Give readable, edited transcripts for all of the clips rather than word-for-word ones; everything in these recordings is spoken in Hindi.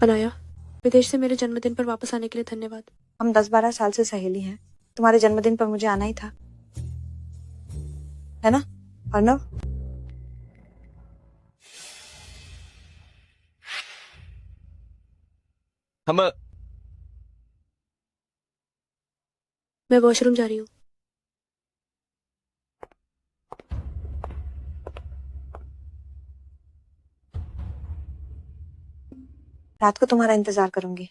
अनाया, विदेश से मेरे जन्मदिन पर वापस आने के लिए धन्यवाद। हम 10-12 साल से सहेली हैं। तुम्हारे जन्मदिन पर मुझे आना ही था, है ना अर्नव? हम मैं वॉशरूम जा रही हूँ। रात को तुम्हारा इंतजार करूंगी।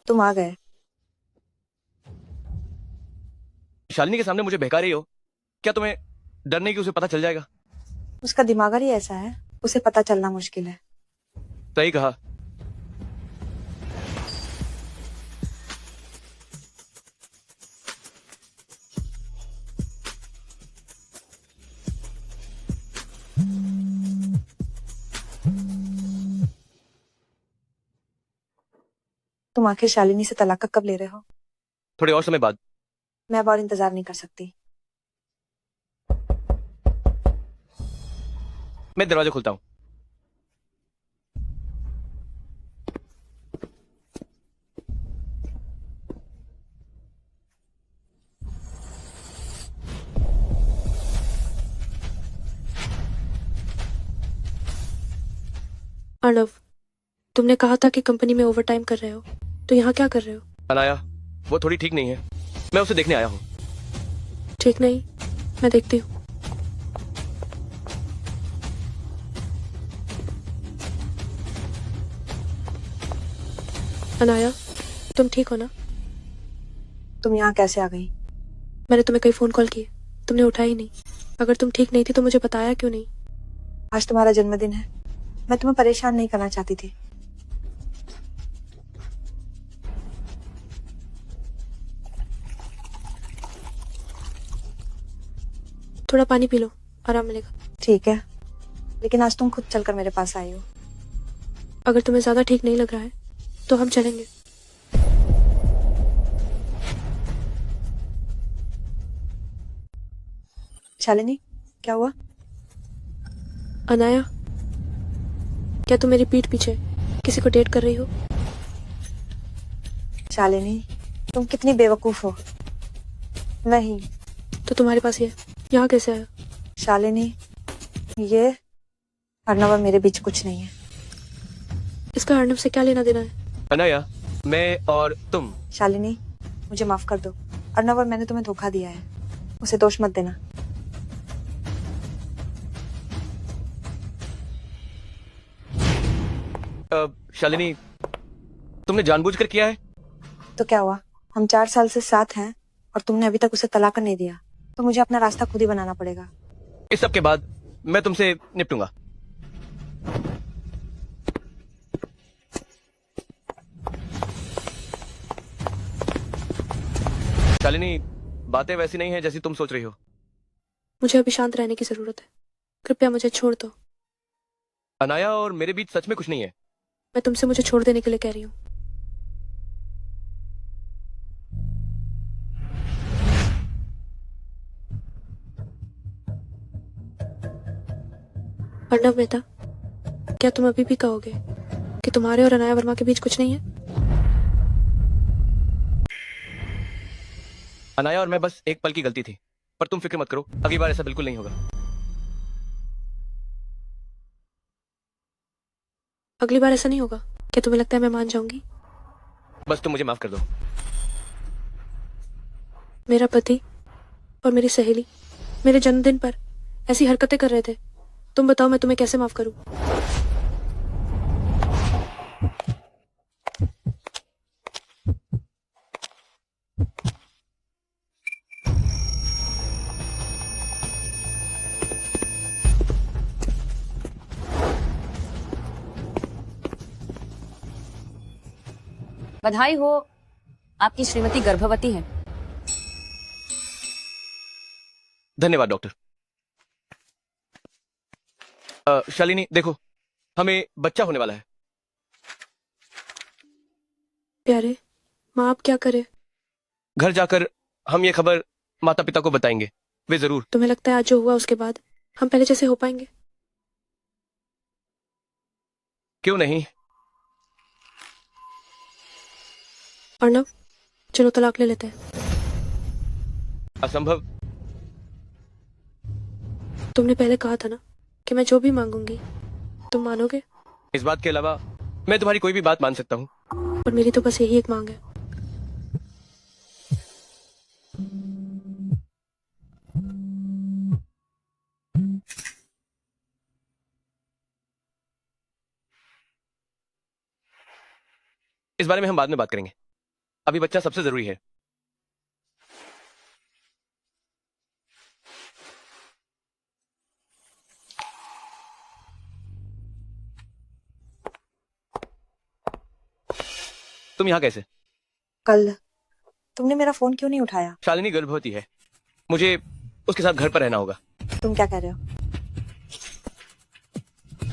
तुम आ गए। शालिनी के सामने मुझे बहका रही हो। क्या तुम्हें डर नहीं कि उसे पता चल जाएगा? उसका दिमाग ही ऐसा है, उसे पता चलना मुश्किल है। सही कहा। तुम आखिर शालिनी से तलाक कब ले रहे हो? थोड़े और समय बाद। मैं अब और इंतजार नहीं कर सकती। मैं दरवाजा खुलता हूँ। अर्णव, तुमने कहा था कि कंपनी में ओवरटाइम कर रहे हो, तो यहाँ क्या कर रहे हो? अनाया, वो थोड़ी ठीक नहीं है। मैं उसे देखने आया हूँ। ठीक नहीं? मैं देखती हूँ। अनाया, तुम ठीक हो ना? तुम यहाँ कैसे आ गई? मैंने तुम्हें कई फोन कॉल किए, तुमने उठाया ही नहीं। अगर तुम ठीक नहीं थी तो मुझे बताया क्यों नहीं? आज तुम्हारा जन्मदिन है, मैं तुम्हें परेशान नहीं करना चाहती थी। थोड़ा पानी पी लो, आराम मिलेगा। ठीक है, लेकिन आज तुम खुद चलकर मेरे पास आई हो। अगर तुम्हें ज्यादा ठीक नहीं लग रहा है तो हम चलेंगे। शालिनी, क्या हुआ? अनाया, क्या तुम मेरी पीठ पीछे किसी को डेट कर रही हो? शालिनी, तुम कितनी बेवकूफ हो। नहीं तो तुम्हारे पास ये यहाँ कैसे आया? शालिनी, ये अर्नव और मेरे बीच कुछ नहीं है। इसका अर्णव से क्या लेना देना है? अनाया, मैं और तुम। शालिनी, मुझे माफ कर दो। अर्नव और मैंने तुम्हें धोखा दिया है, उसे दोष मत देना। शालिनी, तुमने जानबूझकर किया है? तो क्या हुआ? हम 4 साल से साथ हैं और तुमने अभी तक उसे तलाक नहीं दिया, तो मुझे अपना रास्ता खुद ही बनाना पड़ेगा। इस सब के बाद मैं तुमसे निपटूंगा। शालिनी, बातें वैसी नहीं है जैसी तुम सोच रही हो। मुझे अभी शांत रहने की जरूरत है, कृपया मुझे छोड़ दो। अनाया और मेरे बीच सच में कुछ नहीं है। मैं तुमसे मुझे छोड़ देने के लिए कह रही हूँ। अर्णव मेहता, क्या तुम अभी भी कहोगे कि तुम्हारे और अनाया वर्मा के बीच कुछ नहीं है? अनाया और मैं बस एक पल की गलती थी, पर तुम फिक्र मत करो, अगली बार ऐसा बिल्कुल नहीं होगा। अगली बार ऐसा नहीं होगा? क्या तुम्हें लगता है मैं मान जाऊंगी? बस तुम मुझे माफ कर दो। मेरा पति और मेरी सहेली मेरे जन्मदिन पर ऐसी हरकतें कर रहे थे, तुम बताओ मैं तुम्हें कैसे माफ करूं? बधाई हो, आपकी श्रीमती गर्भवती है। धन्यवाद डॉक्टर। शालिनी देखो, हमें बच्चा होने वाला है। प्यारे, माँ आप क्या करे? घर जाकर हम ये खबर माता पिता को बताएंगे। वे जरूर। तुम्हें लगता है आज जो हुआ उसके बाद हम पहले जैसे हो पाएंगे? क्यों नहीं? अर्णव, चलो तलाक ले लेते हैं। असंभव। तुमने पहले कहा था ना कि मैं जो भी मांगूंगी तुम मानोगे, इस बात के अलावा मैं तुम्हारी कोई भी बात मान सकता हूँ। और मेरी तो बस यही एक मांग है। इस बारे में हम बाद में बात करेंगे। अभी बच्चा सबसे जरूरी है। तुम यहाँ कैसे? कल तुमने मेरा फोन क्यों नहीं उठाया? शालिनी गर्भवती है, मुझे उसके साथ घर पर रहना होगा। तुम क्या कह रहे हो?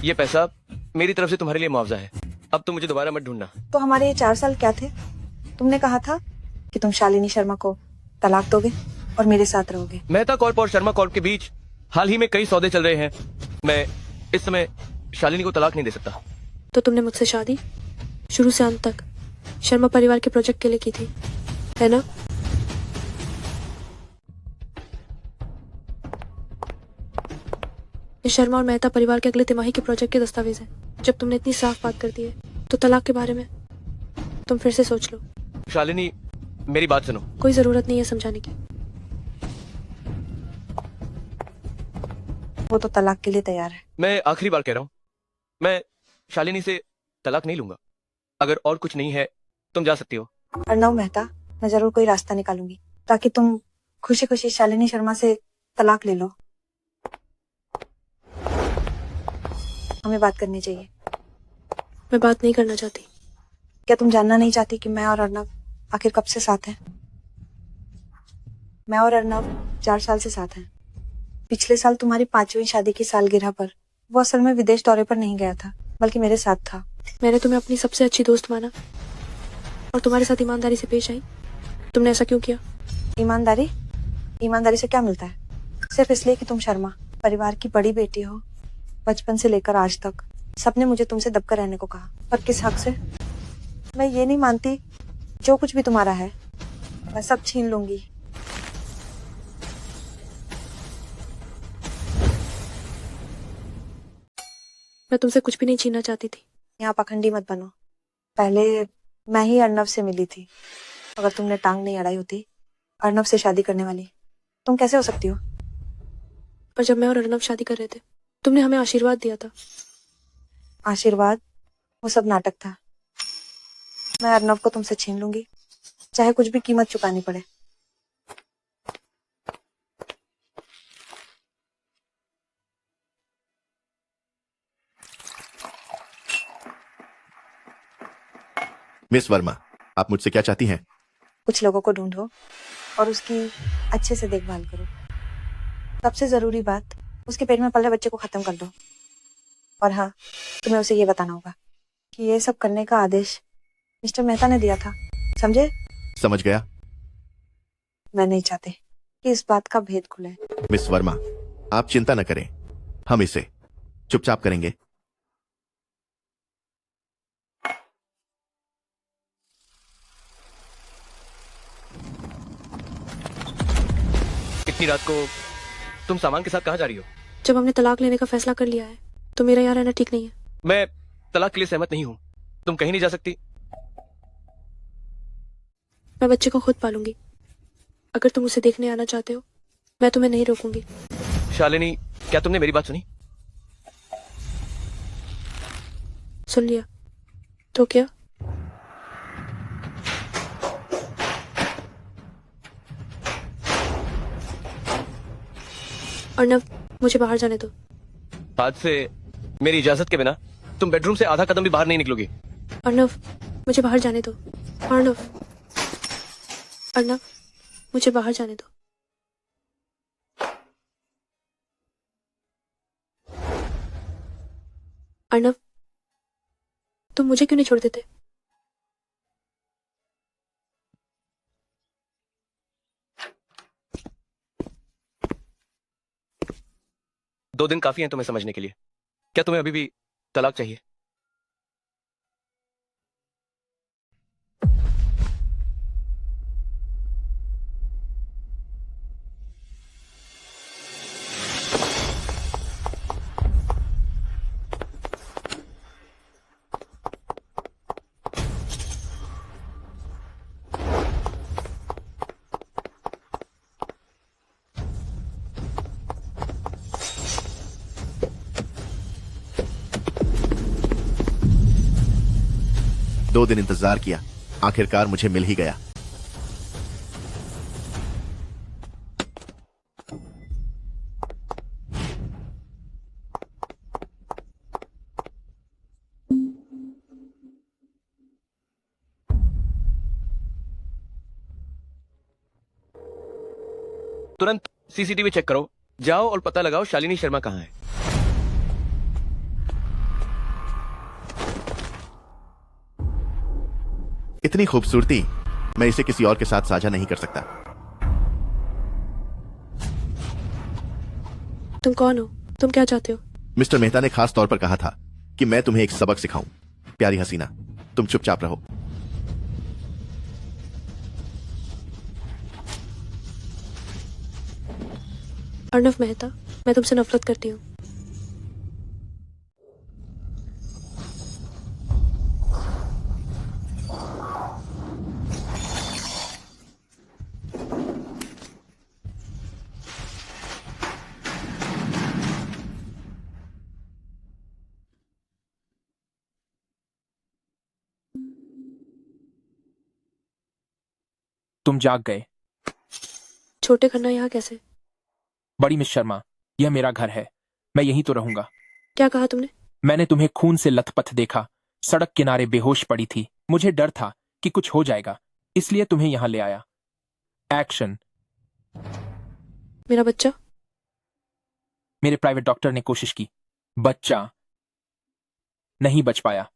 ये पैसा मेरी तरफ से तुम्हारे लिए मुआवजा है। अब तुम मुझे दोबारा मत ढूंढना। तो हमारे ये 4 साल क्या थे? तुमने कहा था कि तुम शालिनी शर्मा को तलाक दोगे और मेरे साथ रहोगे। मेहता कॉर्प और शर्मा कॉर्प के बीच हाल ही में कई सौदे चल रहे हैं। मैं इस समय शालिनी को तलाक नहीं दे सकता। तो तुमने मुझसे शादी शुरू से अंत तक शर्मा परिवार के प्रोजेक्ट के लिए की थी, है ना? ये शर्मा और मेहता परिवार के अगले तिमाही के प्रोजेक्ट के दस्तावेज हैं। जब तुमने इतनी साफ बात कर दी है तो तलाक के बारे में तुम फिर से सोच लो। शालिनी, मेरी बात सुनो। कोई जरूरत नहीं है समझाने की। वो तो तलाक के लिए तैयार है। मैं आखिरी बार कह रहा हूँ, मैं शालिनी से तलाक नहीं लूंगा। अगर और कुछ नहीं है तुम जा सकती हो। अर्णव मेहता, मैं जरूर कोई रास्ता निकालूंगी ताकि तुम खुशी खुशी शालिनी शर्मा से तलाक ले लो। हमें बात करनी चाहिए। मैं बात नहीं करना चाहती। क्या तुम जानना नहीं चाहती कि मैं और अर्णव आखिर कब से साथ हैं? मैं और अर्णव 4 साल से साथ हैं। पिछले साल तुम्हारी 5वीं शादी की सालगिरह पर वो असल में विदेश दौरे पर नहीं गया था, बल्कि मेरे साथ था। मैंने तुम्हें अपनी सबसे अच्छी दोस्त माना और तुम्हारे साथ ईमानदारी से पेश आई। तुमने ऐसा क्यों किया? ईमानदारी? ईमानदारी से क्या मिलता है? सिर्फ इसलिए कि तुम शर्मा परिवार की बड़ी बेटी हो। बचपन से लेकर आज तक सबने मुझे तुमसे दबकर रहने को कहा, पर किस हक से? मैं ये नहीं मानती जो कुछ भी तुम्हारा है मैं सब छीन लूंगी। मैं तुमसे कुछ भी नहीं छीनना चाहती थी। यहाँ पाखंडी मत बनो। पहले मैं ही अर्णव से मिली थी। अगर तुमने टांग नहीं अड़ाई होती अर्णव से शादी करने वाली, तुम कैसे हो सकती हो? पर जब मैं और अर्णव शादी कर रहे थे तुमने हमें आशीर्वाद दिया था। आशीर्वाद? वो सब नाटक था। मैं अर्णव को तुमसे छीन लूंगी, चाहे कुछ भी कीमत चुकानी पड़े। मिस वर्मा, आप मुझसे क्या चाहती हैं? कुछ लोगों को ढूंढो और उसकी अच्छे से देखभाल करो। सबसे जरूरी बात, उसके पेट में पल रहे बच्चे को खत्म कर दो। और हाँ, तुम्हें उसे ये बताना होगा कि ये सब करने का आदेश मिस्टर मेहता ने दिया था, समझे? समझ गया। मैं नहीं चाहती कि इस बात का भेद खुले। मिस वर्मा, आप चिंता न करें, हम इसे चुपचाप करेंगे। इतनी रात को तुम सामान के साथ कहाँ जा रही हो? जब हमने तलाक लेने का फैसला कर लिया है तो मेरा यहाँ रहना ठीक नहीं है। मैं तलाक के लिए सहमत नहीं हूँ। तुम कहीं नहीं जा सकती। मैं बच्चे को खुद पालूंगी। अगर तुम उसे देखने आना चाहते हो मैं तुम्हें नहीं रोकूंगी। शालिनी, क्या तुमने मेरी बात सुनी? सुन लिया तो क्या? अर्णव, मुझे बाहर जाने दो। आज से मेरी इजाजत के बिना तुम बेडरूम से आधा कदम भी बाहर नहीं निकलोगी। अर्णव, मुझे बाहर जाने दो। अर्णव, अर्णव, मुझे बाहर जाने दो। अर्णव, तुम मुझे क्यों नहीं छोड़ देते? दो दिन काफी हैं तुम्हें समझने के लिए। क्या तुम्हें अभी भी तलाक चाहिए? दो दिन इंतजार किया, आखिरकार मुझे मिल ही गया। तुरंत सीसीटीवी चेक करो, जाओ और पता लगाओ शालिनी शर्मा कहाँ है। इतनी खूबसूरती मैं इसे किसी और के साथ साझा नहीं कर सकता। तुम कौन हो? तुम क्या चाहते हो? मिस्टर मेहता ने खास तौर पर कहा था कि मैं तुम्हें एक सबक सिखाऊं। प्यारी हसीना, तुम चुपचाप रहो। अर्णव मेहता, मैं तुमसे नफरत करती हूँ। तुम जाग गए। छोटे खन्ना यहाँ कैसे? बड़ी मिस शर्मा, यह मेरा घर है, मैं यहीं तो रहूंगा। क्या कहा तुमने? मैंने तुम्हें खून से लथपथ देखा, सड़क किनारे बेहोश पड़ी थी। मुझे डर था कि कुछ हो जाएगा, इसलिए तुम्हें यहां ले आया। एक्शन। मेरा बच्चा? मेरे प्राइवेट डॉक्टर ने कोशिश की, बच्चा नहीं बच पाया।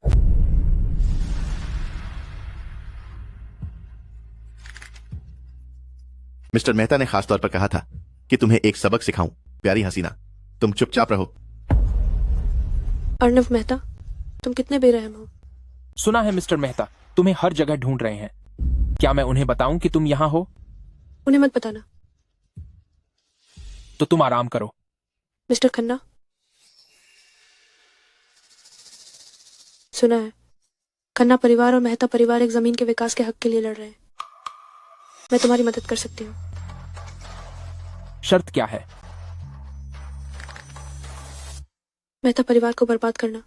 मिस्टर मेहता ने खास तौर पर कहा था कि तुम्हें एक सबक सिखाऊं। प्यारी हसीना, तुम चुपचाप रहो। अर्णव मेहता, तुम कितने बेरहम हो। सुना है मिस्टर मेहता तुम्हें हर जगह ढूंढ रहे हैं। क्या मैं उन्हें बताऊं कि तुम यहां हो? उन्हें मत बताना। तो तुम आराम करो। मिस्टर खन्ना, सुना है खन्ना परिवार और मेहता परिवार एक जमीन के विकास के हक के लिए लड़ रहे हैं। मैं तुम्हारी मदद कर सकती हूँ। शर्त क्या है? मेहता परिवार को बर्बाद करना।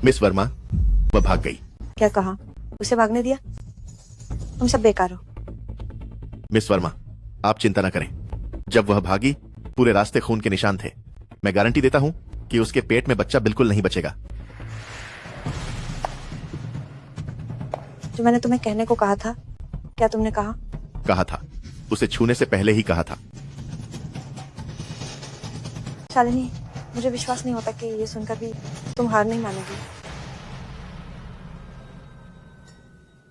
मिस वर्मा, वह भाग गई। क्या कहा? उसे भागने दिया? तुम सब बेकार हो। मिस वर्मा, आप चिंता न करें। जब वह भागी, पूरे रास्ते खून के निशान थे। मैं गारंटी देता हूं कि उसके पेट में बच्चा बिल्कुल नहीं बचेगा। जो मैंने तुम्हें कहने को कहा था, क्या तुमने कहा? कहा था, उसे छूने से पहले ही कहा था। शालिनी, मुझे विश्वास नहीं होता कि ये सुनकर भी तुम हार नहीं मानोगी।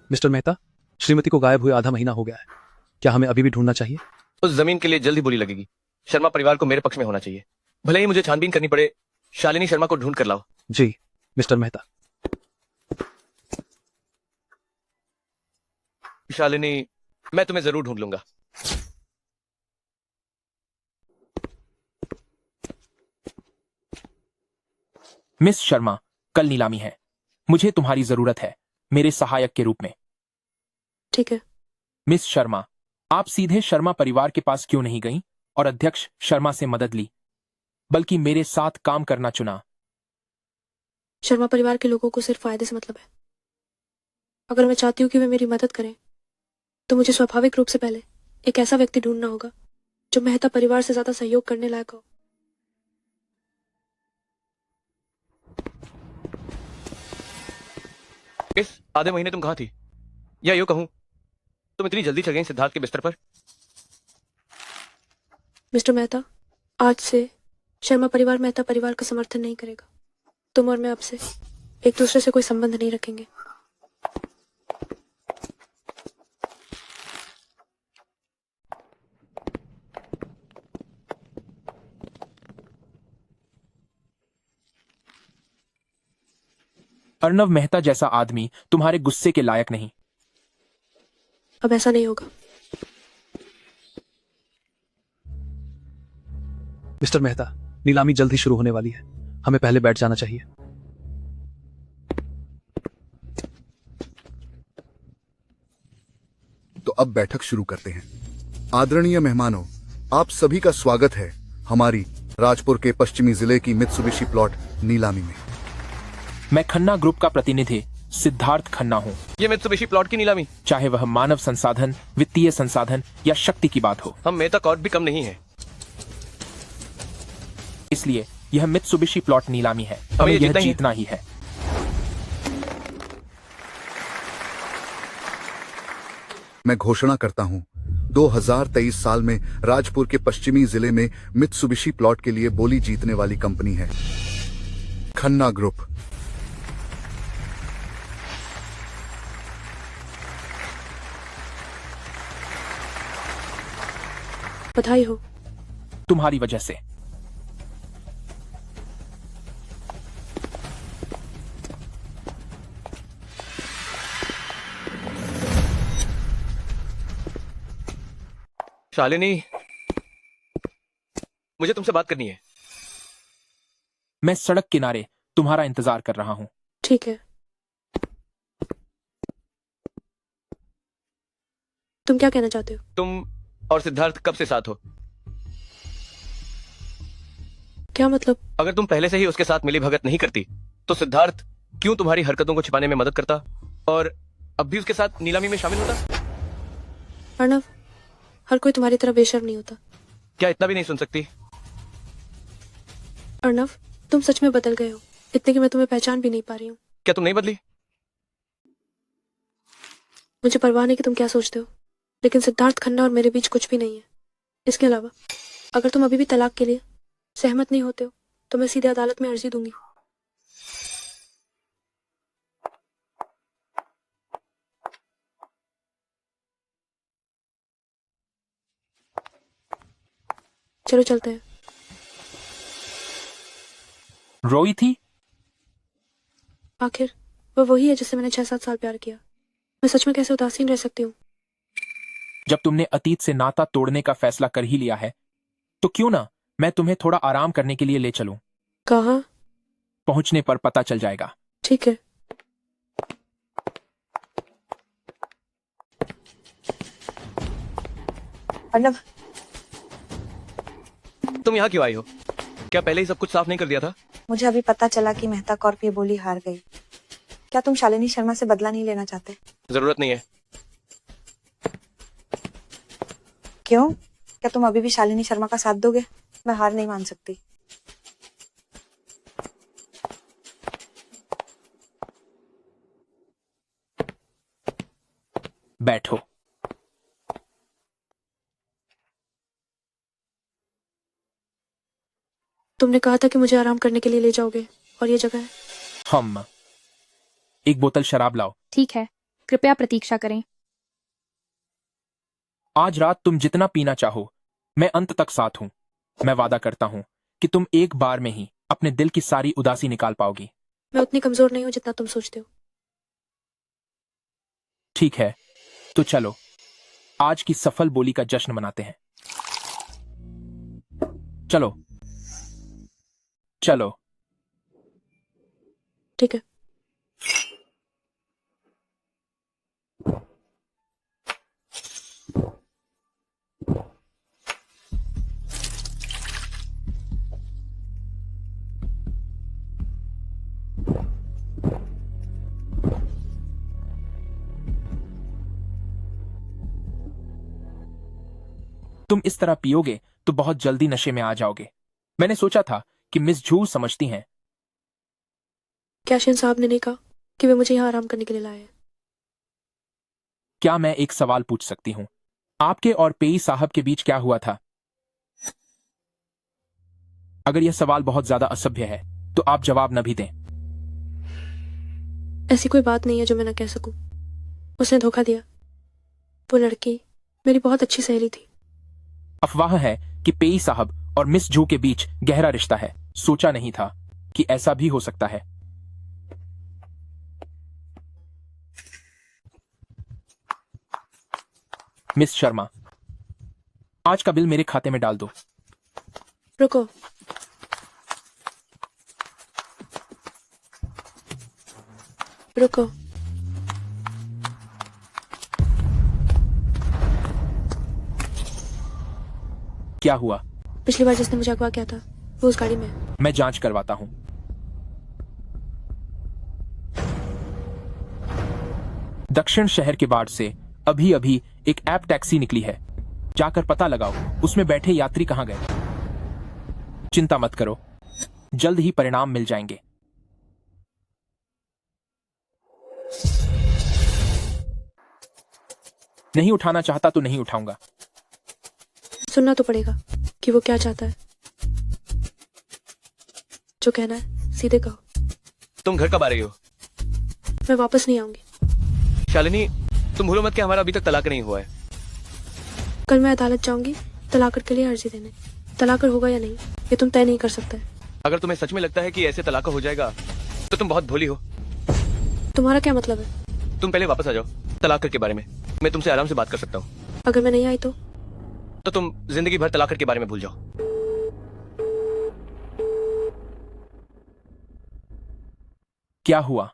मिस्टर मेहता, श्रीमती को गायब हुए आधा महीना हो गया है। क्या हमें अभी भी ढूंढना चाहिए? उस जमीन के लिए जल्द ही बोली लगेगी। शर्मा परिवार को मेरे पक्ष में होना चाहिए, भले ही मुझे छानबीन करनी पड़े। शालिनी शर्मा को ढूंढ कर लाओ। जी मिस्टर मेहता। शालिनी, मैं तुम्हें जरूर ढूंढ लूंगा। मिस शर्मा, कल नीलामी है, मुझे तुम्हारी जरूरत है मेरे सहायक के रूप में। ठीक है। मिस शर्मा, आप सीधे शर्मा परिवार के पास क्यों नहीं गईं और अध्यक्ष शर्मा से मदद ली, बल्कि मेरे साथ काम करना चुना? शर्मा परिवार के लोगों को सिर्फ फायदे से मतलब है। अगर मैं चाहती हूँ कि वे मेरी मदद करें, तो मुझे स्वाभाविक रूप से पहले एक ऐसा व्यक्ति ढूंढना होगा जो मेहता परिवार से ज्यादा सहयोग करने लायक हो। इस आधे महीने तुम कहाँ थी? या यूं कहूं, तुम इतनी जल्दी चल गई सिद्धार्थ के बिस्तर पर? मिस्टर मेहता, आज से शर्मा परिवार मेहता परिवार का समर्थन नहीं करेगा। तुम और मैं अब से एक दूसरे से कोई संबंध नहीं रखेंगे। अर्णव मेहता जैसा आदमी तुम्हारे गुस्से के लायक नहीं। अब ऐसा नहीं होगा। मिस्टर मेहता, नीलामी जल्द ही शुरू होने वाली है, हमें पहले बैठ जाना चाहिए। तो अब बैठक शुरू करते हैं। आदरणीय मेहमानों, आप सभी का स्वागत है हमारी राजपुर के पश्चिमी जिले की मित्सुबिशी प्लॉट नीलामी में। मैं खन्ना ग्रुप का प्रतिनिधि सिद्धार्थ खन्ना हूँ। ये मित्सुबिशी प्लॉट की नीलामी? चाहे वह मानव संसाधन, वित्तीय संसाधन या शक्ति की बात हो, हम मेहता कॉर्प भी कम नहीं है। इसलिए यह मित्सुबिशी प्लॉट नीलामी है। हमें ये यह जीतना ही है। जीतना ही है। मैं घोषणा करता हूं, 2023 साल में राजपुर के पश्चिमी जिले में मित्सुबिशी प्लॉट के लिए बोली जीतने वाली कंपनी है खन्ना ग्रुप। बधाई हो। तुम्हारी वजह से। शालिनी, मुझे तुमसे बात करनी है। मैं सड़क किनारे तुम्हारा इंतजार कर रहा हूँ। ठीक है। तुम क्या कहना चाहते हो? तुम और सिद्धार्थ कब से साथ हो? क्या मतलब? अगर तुम पहले से ही उसके साथ मिली भगत नहीं करती तो सिद्धार्थ क्यों तुम्हारी हरकतों को छिपाने में मदद करता और अब भी उसके साथ नीलामी में शामिल होता? अर्णव, हर कोई तुम्हारी तरह बेशर्म नहीं होता। क्या इतना भी नहीं सुन सकती? अर्णव, तुम सच में बदल गए हो, इतने कि मैं तुम्हें पहचान भी नहीं पा रही हूँ। क्या तुम नहीं बदली? मुझे परवाह नहीं कि तुम क्या सोचते हो, लेकिन सिद्धार्थ खन्ना और मेरे बीच कुछ भी नहीं है। इसके अलावा अगर तुम अभी भी तलाक के लिए सहमत नहीं होते हो तो मैं सीधे अदालत में अर्जी दूंगी। चलो चलते हैं। रोई थी? आखिर वह वही है जिससे मैंने 6-7 साल प्यार किया। मैं सच में कैसे उदासीन रह सकती हूँ? जब तुमने अतीत से नाता तोड़ने का फैसला कर ही लिया है तो क्यों ना मैं तुम्हें थोड़ा आराम करने के लिए ले चलूं। कहाँ? पहुंचने पर पता चल जाएगा। ठीक है। अर्णव, तुम यहाँ क्यों आई हो? क्या पहले ही सब कुछ साफ नहीं कर दिया था? मुझे अभी पता चला कि मेहता कॉर्प ये बोली हार गई। क्या तुम शालिनी शर्मा से बदला नहीं लेना चाहते? जरूरत नहीं है। क्यों? क्या तुम अभी भी शालिनी शर्मा का साथ दोगे? मैं हार नहीं मान सकती। बैठो। तुमने कहा था कि मुझे आराम करने के लिए ले जाओगे और ये जगह है। हम एक बोतल शराब लाओ। ठीक है, कृपया प्रतीक्षा करें। आज रात तुम जितना पीना चाहो, मैं अंत तक साथ हूं। मैं वादा करता हूं कि तुम एक बार में ही अपने दिल की सारी उदासी निकाल पाओगी। मैं उतनी कमजोर नहीं हूँ जितना तुम सोचते हो। ठीक है, तो चलो आज की सफल बोली का जश्न मनाते हैं। चलो चलो। ठीक है। तुम इस तरह पियोगे तो बहुत जल्दी नशे में आ जाओगे। मैंने सोचा था कि मिस झू समझती हैं। कैशियन साहब ने नहीं कहा कि वे मुझे यहाँ आराम करने के लिए लाए हैं। क्या मैं एक सवाल पूछ सकती हूँ? आपके और पेई साहब के बीच क्या हुआ था? अगर यह सवाल बहुत ज्यादा असभ्य है तो आप जवाब न भी दें। ऐसी कोई बात नहीं है जो मैं ना कह सकूं। उसने धोखा दिया। वो लड़की मेरी बहुत अच्छी सहेली थी। अफवाह है कि पेई साहब और मिस जू के बीच गहरा रिश्ता है। सोचा नहीं था कि ऐसा भी हो सकता है। मिस शर्मा, आज का बिल मेरे खाते में डाल दो। रुको, रुको। क्या हुआ? पिछली बार जिसने मुझे अगवा किया था वो उस गाड़ी में है। मैं जांच करवाता हूं। दक्षिण शहर के बाढ़ से अभी अभी एक ऐप टैक्सी निकली है। जाकर पता लगाओ उसमें बैठे यात्री कहां गए। चिंता मत करो, जल्द ही परिणाम मिल जाएंगे। नहीं उठाना चाहता तो नहीं उठाऊंगा। सुनना तो पड़ेगा कि वो क्या चाहता है। जो कहना है सीधे कहो। तुम घर कब आ रही हो? मैं वापस नहीं आऊंगी। शालिनी, तुम भूलो मत कि हमारा अभी तक तलाक नहीं हुआ है। कल मैं अदालत जाऊंगी तलाक के लिए अर्जी देने। तलाक होगा या नहीं ये तुम तय नहीं कर सकते। अगर तुम्हें सच में लगता है कि ऐसे तलाक हो जाएगा तो तुम बहुत भोली हो। तुम्हारा क्या मतलब है? तुम पहले वापस आ जाओ। तलाक के बारे में मैं तुमसे आराम से बात कर सकता हूँ। अगर मैं नहीं आई तो तुम जिंदगी भर तलाक के बारे में भूल जाओ। क्या हुआ?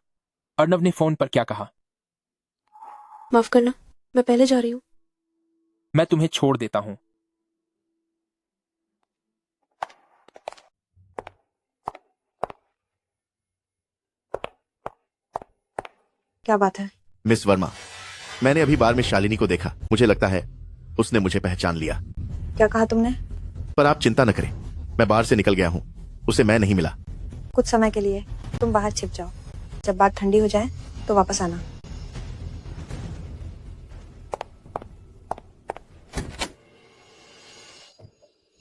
अर्णव ने फोन पर क्या कहा? माफ करना, मैं पहले जा रही हूँ। मैं तुम्हें छोड़ देता हूं। क्या बात है? मिस वर्मा, मैंने अभी बार में शालिनी को देखा। मुझे लगता है उसने मुझे पहचान लिया। क्या कहा तुमने? पर आप चिंता न करें, मैं बाहर से निकल गया हूँ। उसे मैं नहीं मिला। कुछ समय के लिए तुम बाहर छिप जाओ। जब बात ठंडी हो जाए तो वापस आना।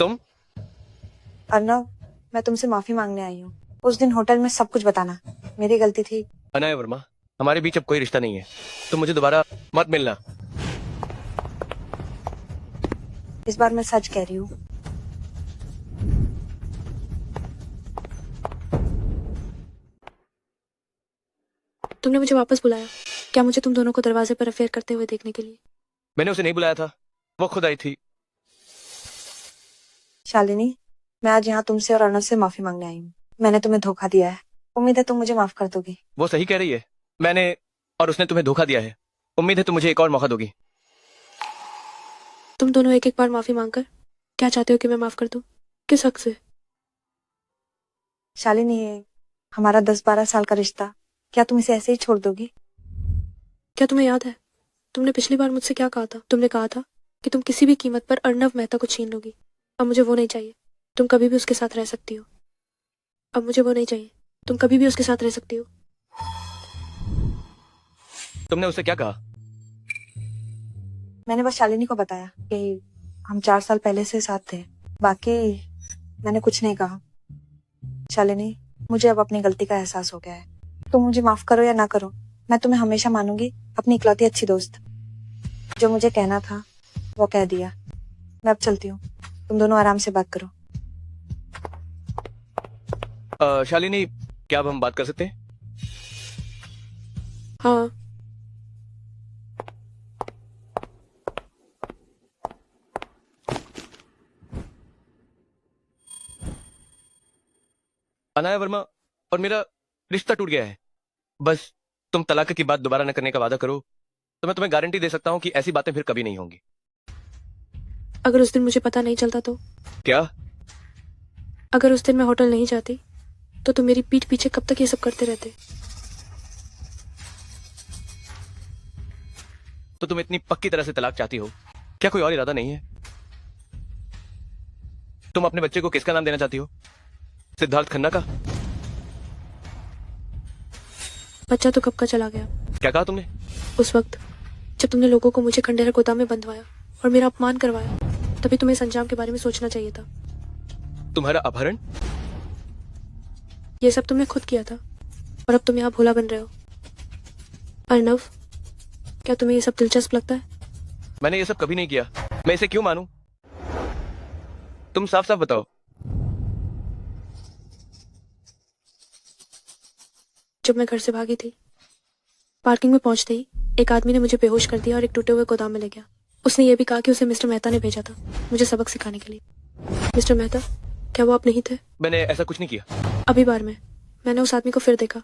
तुम? अर्णव, मैं तुमसे माफी मांगने आई हूँ। उस दिन होटल में सब कुछ बताना मेरी गलती थी। अनाया वर्मा, हमारे बीच अब कोई रिश्ता नहीं है। तुम मुझे दोबारा मत मिलना। इस बार मैं सच कह रही हूँ। तुमने मुझे वापस बुलाया। क्या मुझे तुम दोनों को दरवाजे पर अफेयर करते हुए देखने के लिए? मैंने उसे नहीं बुलाया था, वो खुद आई थी। शालिनी, मैं आज यहाँ तुमसे और अर्णव से माफी मांगने आई हूँ। मैंने तुम्हें धोखा दिया है। उम्मीद है तुम मुझे माफ कर दोगी। वो सही कह रही है। मैंने और उसने तुम्हें धोखा दिया है। उम्मीद है तुम मुझे एक और मौका दोगी। तुम दोनों एक एक बार माफी मांगकर क्या चाहते हो कि मैं माफ कर दूं? किस हक से? शालिनी, ये हमारा 10-12 साल का रिश्ता, क्या तुम इसे ऐसे ही छोड़ दोगी? क्या तुम्हें याद है तुमने पिछली बार मुझसे क्या कहा था? तुमने कहा था कि तुम किसी भी कीमत पर अर्णव मेहता को छीन लोगी। अब मुझे वो नहीं चाहिए। तुम कभी भी उसके साथ रह सकती हो। अब मुझे वो नहीं चाहिए। तुम कभी भी उसके साथ रह सकती हो। तुमने उससे क्या कहा? मैंने बस शालिनी को बताया कि हम 4 साल पहले से साथ थे। बाकी मैंने कुछ नहीं कहा। शालिनी, मुझे अब अपनी गलती का एहसास हो गया है। तुम मुझे माफ करो या ना करो, मैं तुम्हें हमेशा मानूंगी अपनी इकलौती अच्छी दोस्त। जो मुझे कहना था वो कह दिया। मैं अब चलती हूँ। तुम दोनों आराम से बात करो। शालिनी, क्या अब हम बात कर सकते हैं? हाँ। अनाया वर्मा और मेरा रिश्ता टूट गया है। बस तुम तलाक की बात दोबारा न करने का वादा करो तो मैं तुम्हें गारंटी दे सकता हूँ कि ऐसी बातें फिर कभी नहीं होंगी। अगर उस दिन मुझे पता नहीं चलता तो? क्या? अगर उस दिन मैं होटल नहीं जाती तो तुम मेरी पीठ पीछे कब तक ये सब करते रहते? तो तुम इतनी पक्की तरह से तलाक चाहती हो, क्या कोई और इरादा नहीं है? तुम अपने बच्चे को किसका नाम देना चाहती हो? सिद्धार्थ खन्ना का? बच्चा तो कब का चला गया। क्या कहा तुमने? उस वक्त जब तुमने लोगों को मुझे खंडेर गोदाम में बंधवाया और मेरा अपमान करवाया, तभी तुम्हें इस अंजाम के बारे में सोचना चाहिए था। तुम्हारा अपहरण? ये सब तुमने खुद किया था और अब तुम यहाँ भोला बन रहे हो। अर्नव, क्या तुम्हें ये सब दिलचस्प लगता है? मैंने ये सब कभी नहीं किया। मैं इसे क्यों मानूं? तुम साफ साफ बताओ। जब मैं घर से भागी थी, पार्किंग में पहुंचते ही एक आदमी ने मुझे बेहोश कर दिया और एक टूटे हुए गोदाम में ले गया। उसने ये भी कहा कि उसे मिस्टर मेहता ने भेजा था मुझे सबक सिखाने के लिए। मिस्टर मेहता, क्या वो आप नहीं थे? मैंने ऐसा कुछ नहीं किया। अभी बार में मैंने उस आदमी को फिर देखा।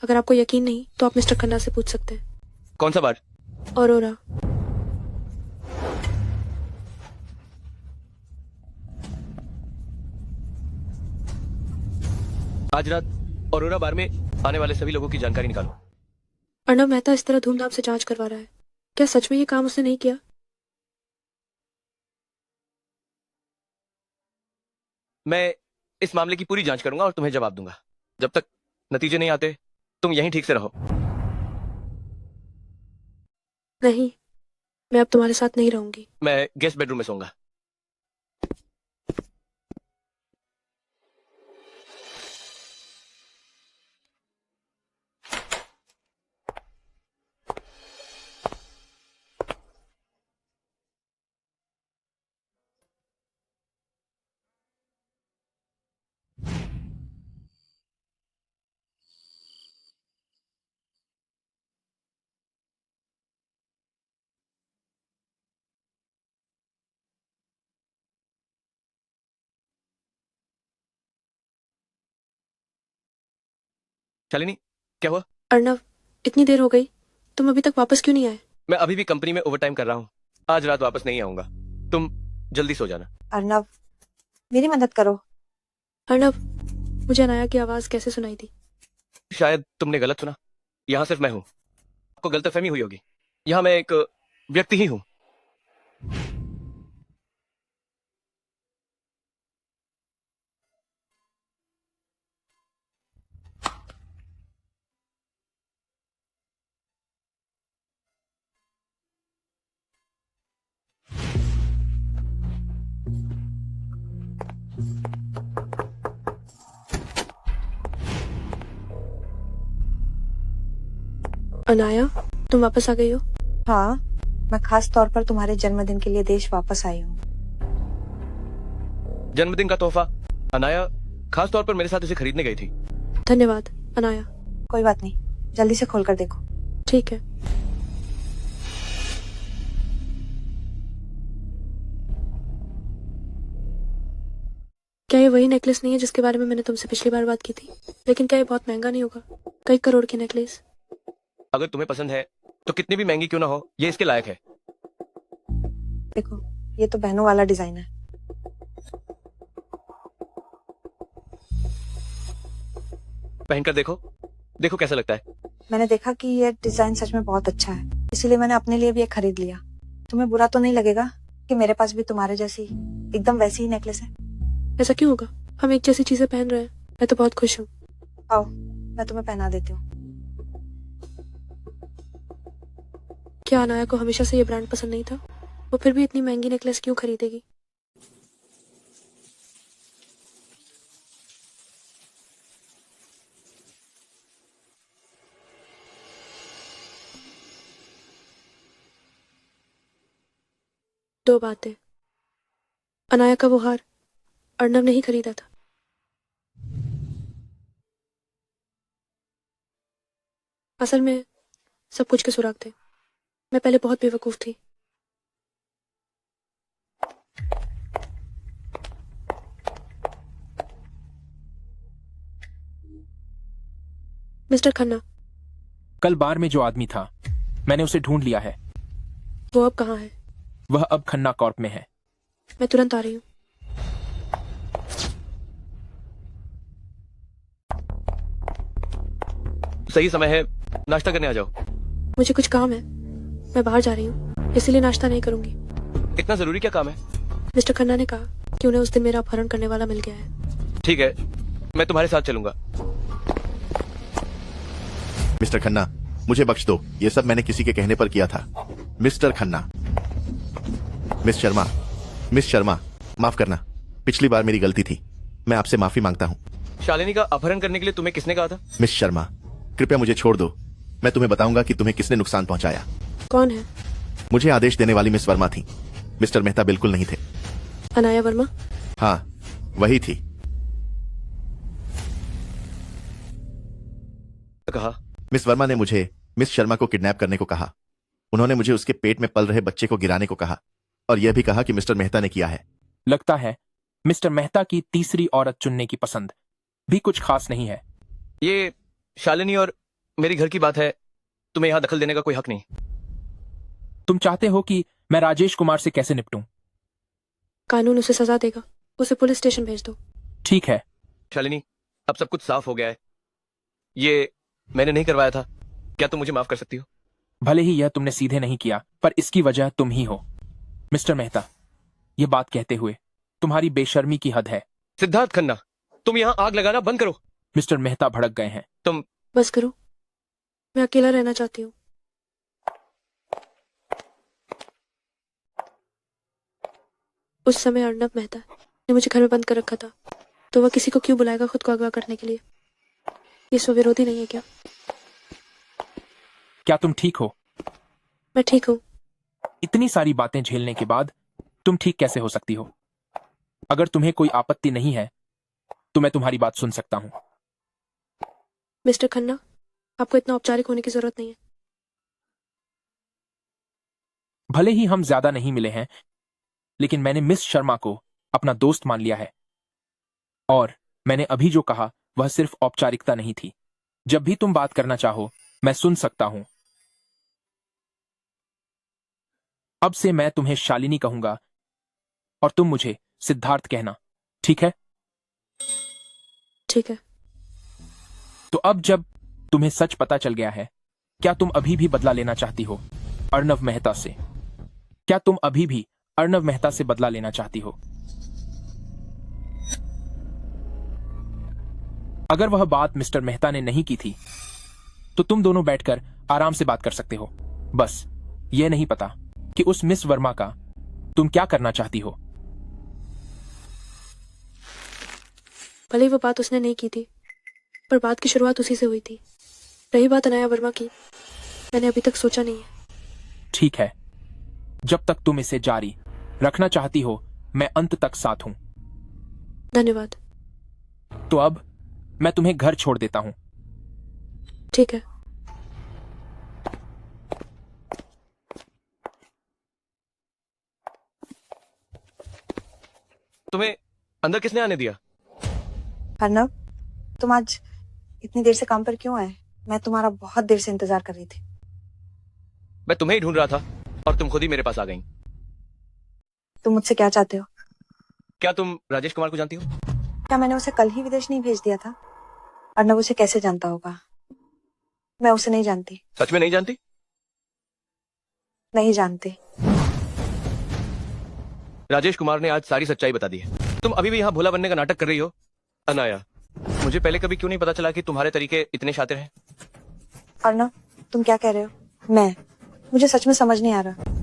अगर आपको यकीन नहीं तो आप मिस्टर खन्ना से पूछ सकते हैं। कौन सा बार? औरोरा। आज रात औरोरा बार में आने वाले सभी लोगों की जानकारी निकालो। अर्नव मेहता इस तरह धूमधाम से जांच करवा रहा है, क्या सच में ये काम उसने नहीं किया? मैं इस मामले की पूरी जांच करूंगा और तुम्हें जवाब दूंगा। जब तक नतीजे नहीं आते तुम यहीं ठीक से रहो। नहीं, मैं अब तुम्हारे साथ नहीं रहूंगी। मैं गेस्ट बेडरूम में सोऊंगा। शालिनी, क्या हुआ? अर्नव, इतनी देर हो गई, तुम अभी तक वापस क्यों नहीं आए? मैं अभी भी कंपनी में ओवरटाइम कर रहा हूँ। आज रात वापस नहीं आऊंगा। तुम जल्दी सो जाना। अर्नव, मेरी मदद करो। अर्नव, मुझे अनाया की आवाज कैसे सुनाई दी? शायद तुमने गलत सुना। यहाँ सिर्फ मैं हूँ। आपको गलतफहमी हुई होगी। यहाँ मैं एक व्यक्ति ही हूँ। अनाया, तुम वापस आ गई हो? हाँ, मैं खास तौर पर तुम्हारे जन्मदिन के लिए देश वापस आई हूँ। जन्मदिन का तोहफा? अनाया खास तौर पर मेरे साथ इसे खरीदने गई थी। धन्यवाद अनाया। कोई बात नहीं, जल्दी से खोल कर देखो। ठीक है। क्या ये वही नेकलेस नहीं है जिसके बारे में मैंने तुमसे पिछली बार बात की थी? लेकिन क्या ये बहुत महंगा नहीं होगा? कई करोड़ की नेकलेस। अगर तुम्हें पसंद है तो कितनी भी महंगी क्यों ना हो, ये इसके लायक है। देखो, ये तो बहनों वाला डिजाइन है। पहनकर देखो, देखो कैसा लगता है। मैंने देखा कि ये डिजाइन सच में बहुत अच्छा है, इसीलिए मैंने अपने लिए भी एक खरीद लिया। तुम्हें बुरा तो नहीं लगेगा कि मेरे पास भी तुम्हारे जैसी एकदम वैसी ही नेकलेस है? ऐसा क्यों होगा? हम एक जैसी चीजें पहन रहे हैं। मैं तो बहुत खुश हूँ। आओ, मैं तुम्हें पहना देती हूँ। क्या अनाया को हमेशा से ये ब्रांड पसंद नहीं था? वो फिर भी इतनी महंगी नेकलेस क्यों खरीदेगी? दो बातें। अनाया का वो हार अर्नव ने ही खरीदा था। असल में सब कुछ के सुराग थे। मैं पहले बहुत बेवकूफ थी। मिस्टर खन्ना, कल बार में जो आदमी था, मैंने उसे ढूंढ लिया है। वो अब कहाँ है? वह अब खन्ना कॉर्प में है। मैं तुरंत आ रही हूँ। सही समय है, नाश्ता करने आ जाओ। मुझे कुछ काम है, मैं बाहर जा रही हूँ, इसीलिए नाश्ता नहीं करूंगी। इतना जरूरी क्या काम है? मिस्टर खन्ना ने कहा कि उन्हें उस दिन मेरा अपहरण करने वाला मिल गया है। ठीक है, मैं तुम्हारे साथ चलूंगा। मिस्टर खन्ना, मुझे बख्श दो। ये सब मैंने किसी के कहने पर किया था। मिस्टर खन्ना। मिस शर्मा, माफ करना, पिछली बार मेरी गलती थी, मैं आपसे माफी मांगता हूँ। शालिनी का अपहरण करने के लिए तुम्हें किसने कहा था? मिस शर्मा, कृपया मुझे छोड़ दो, मैं तुम्हें बताऊंगा कि तुम्हें किसने नुकसान पहुंचाया। कौन है? मुझे आदेश देने वाली मिस वर्मा थी, मिस्टर मेहता बिल्कुल नहीं थे। अनाया वर्मा? हाँ, वही थी। कहा मिस वर्मा ने मुझे मिस शर्मा को किडनैप करने को कहा। उन्होंने मुझे उसके पेट में पल रहे बच्चे को गिराने को कहा और यह भी कहा कि मिस्टर मेहता ने किया है। लगता है मिस्टर मेहता की तीसरी औरत चुनने की पसंद भी कुछ खास नहीं है। ये शालिनी और मेरी घर की बात है, तुम्हें यहां दखल देने का कोई हक नहीं। तुम चाहते हो कि मैं राजेश कुमार से कैसे निपटूं? कानून उसे सजा देगा, उसे पुलिस स्टेशन भेज दो। ठीक है। शालिनी, अब सब कुछ साफ हो गया है। ये मैंने नहीं करवाया था, क्या तुम मुझे माफ कर सकती हो? भले ही यह तुमने सीधे नहीं किया, पर इसकी वजह तुम ही हो। मिस्टर मेहता, यह बात कहते हुए तुम्हारी बेशर्मी की हद है। सिद्धार्थ खन्ना, तुम यहां आग लगाना बंद करो। मिस्टर मेहता भड़क गए हैं। तुम बस करो, मैं अकेला रहना चाहती हूँ। उस समय अर्नब मेहता ने मुझे घर में बंद कर रखा था, तो वह किसी को क्यों बुलाएगा खुद को अगवा करने के लिए? ये स्वविरोधी नहीं है क्या? क्या तुम ठीक हो? मैं ठीक हूँ। इतनी सारी बातें झेलने के बाद तुम ठीक कैसे हो सकती हो? अगर तुम्हें कोई आपत्ति नहीं है तो मैं तुम्हारी बात सुन सकता हूं। मिस्टर खन्ना, आपको इतना औपचारिक होने की जरूरत नहीं है। भले ही हम ज्यादा नहीं मिले हैं, लेकिन मैंने मिस शर्मा को अपना दोस्त मान लिया है और मैंने अभी जो कहा वह सिर्फ औपचारिकता नहीं थी। जब भी तुम बात करना चाहो मैं सुन सकता हूं। अब से मैं तुम्हें शालिनी कहूंगा और तुम मुझे सिद्धार्थ कहना, ठीक है? ठीक है। तो अब जब तुम्हें सच पता चल गया है, क्या तुम अभी भी बदला लेना चाहती हो अर्नब मेहता से? क्या तुम अभी भी अर्नब मेहता से बदला लेना चाहती हो? अगर वह बात मिस्टर मेहता ने नहीं की थी तो तुम दोनों बैठकर आराम से बात कर सकते हो। बस यह नहीं पता कि उस मिस वर्मा का तुम क्या करना चाहती हो। भले ही वो बात उसने नहीं की थी, पर बात की शुरुआत उसी से हुई थी। रही बात अनाया वर्मा की, मैंने अभी तक सोचा नहीं है। ठीक है, जब तक तुम इसे जारी रखना चाहती हो मैं अंत तक साथ हूं। धन्यवाद। तो अब मैं तुम्हें घर छोड़ देता हूं। ठीक है। तुम्हें अंदर किसने आने दिया? अर्नब, तुम आज इतनी देर से काम पर क्यों आए? मैं तुम्हारा बहुत देर से इंतजार कर रही थी। मैं तुम्हें ही ढूंढ रहा था और तुम खुद ही मेरे पास आ गई। तुम मुझसे क्या चाहते हो? क्या तुम राजेश कुमार को जानती हो? क्या मैंने उसे कल ही विदेश नहीं भेज दिया था? अर्नब उसे कैसे जानता होगा? मैं उसे नहीं जानती। सच में नहीं जानती? नहीं जानती। राजेश कुमार ने आज सारी सच्चाई बता दी है। तुम अभी भी यहाँ भोला बनने का नाटक कर रही हो। अनाया, मुझे पहले कभी क्यों नहीं पता चला कि तुम्हारे तरीके इतने शातिर हैं? अर्नब, तुम क्या कह रहे हो? मुझे सच में समझ नहीं आ रहा।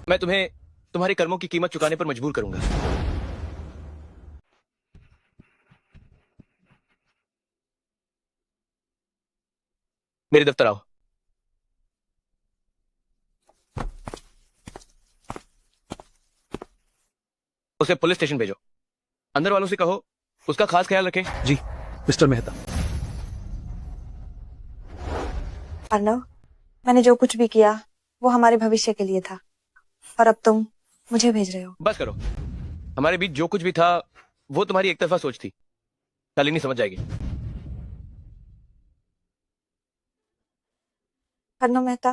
मैं तुम्हें तुम्हारे कर्मों की कीमत चुकाने पर मजबूर करूंगा। मेरे दफ्तर आओ। उसे पुलिस स्टेशन भेजो। अंदर वालों से कहो उसका खास ख्याल रखें। जी मिस्टर मेहता। अर्नब, मैंने जो कुछ भी किया वो हमारे भविष्य के लिए था और अब तुम मुझे भेज रहे हो। बस करो, हमारे बीच जो कुछ भी था वो तुम्हारी एक तरफा सोच थी। शालिनी समझ जाएगी। अर्नब मेहता,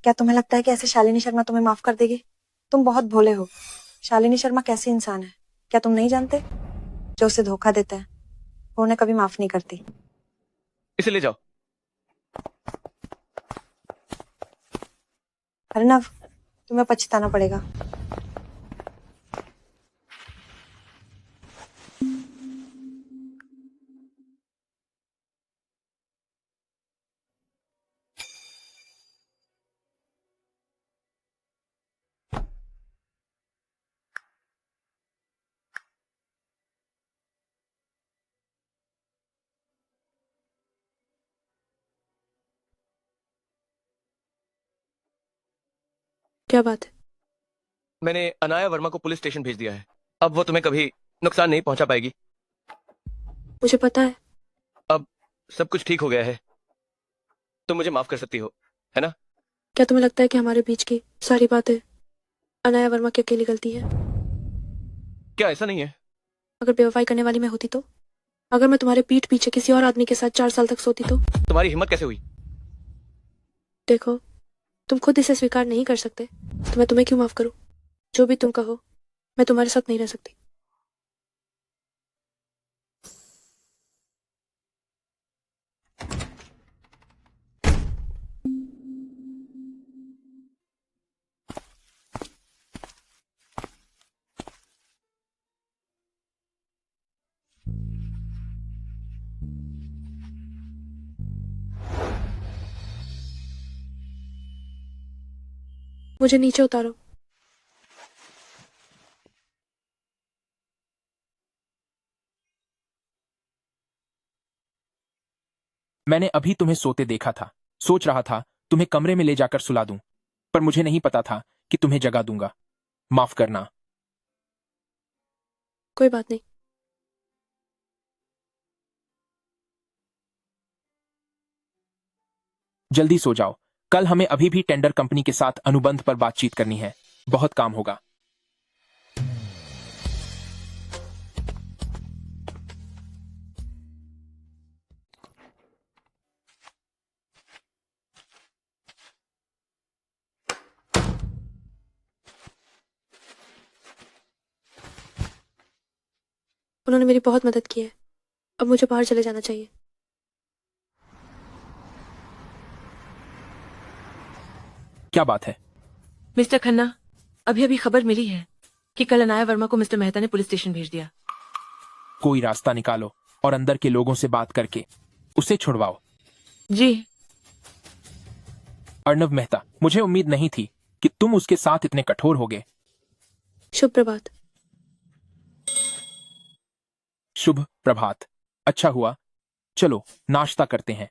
क्या तुम्हें लगता है कि ऐसे शालिनी शर्मा तुम्हें माफ कर देगी? तुम बहुत भोले हो। शालिनी शर्मा कैसी इंसान है क्या तुम नहीं जानते? जो उसे धोखा देता है वो उन्हें कभी माफ नहीं करती। इसे ले जाओ। अर्नब, तुम्हें पछताना पड़ेगा। क्या बात है? मैंने अनाया वर्मा को पुलिस स्टेशन भेज दिया है। अब वो तुम्हें कभी नुकसान नहीं पहुंचा पाएगी। मुझे पता है। अब सब कुछ ठीक हो गया है। तुम मुझे माफ कर सकती हो, है ना? क्या तुम्हें लगता है कि हमारे बीच की सारी बातें अनाया वर्मा की अकेली गलती है? क्या ऐसा नहीं है? अगर बेवफाई करने वाली मैं होती तो? अगर मैं तुम्हारे पीठ पीछे किसी और आदमी के साथ 4 साल तक सोती तो? तुम्हारी हिम्मत कैसे हुई? देखो, तुम खुद इसे स्वीकार नहीं कर सकते तो मैं तुम्हें क्यों माफ करूं? जो भी तुम कहो, मैं तुम्हारे साथ नहीं रह सकती। मुझे नीचे उतारो। मैंने अभी तुम्हें सोते देखा था। सोच रहा था तुम्हें कमरे में ले जाकर सुला दूं, पर मुझे नहीं पता था कि तुम्हें जगा दूंगा। माफ करना। कोई बात नहीं। जल्दी सो जाओ। कल हमें अभी भी टेंडर कंपनी के साथ अनुबंध पर बातचीत करनी है। बहुत काम होगा। उन्होंने मेरी बहुत मदद की है। अब मुझे बाहर चले जाना चाहिए। क्या बात है? मिस्टर खन्ना, अभी अभी खबर मिली है कि कल अनाया वर्मा को मिस्टर मेहता ने पुलिस स्टेशन भेज दिया। कोई रास्ता निकालो और अंदर के लोगों से बात करके उसे छुड़वाओ। जी। अर्णव मेहता, मुझे उम्मीद नहीं थी कि तुम उसके साथ इतने कठोर होगे। शुभ प्रभात। शुभ प्रभात। अच्छा हुआ, चलो नाश्ता करते हैं।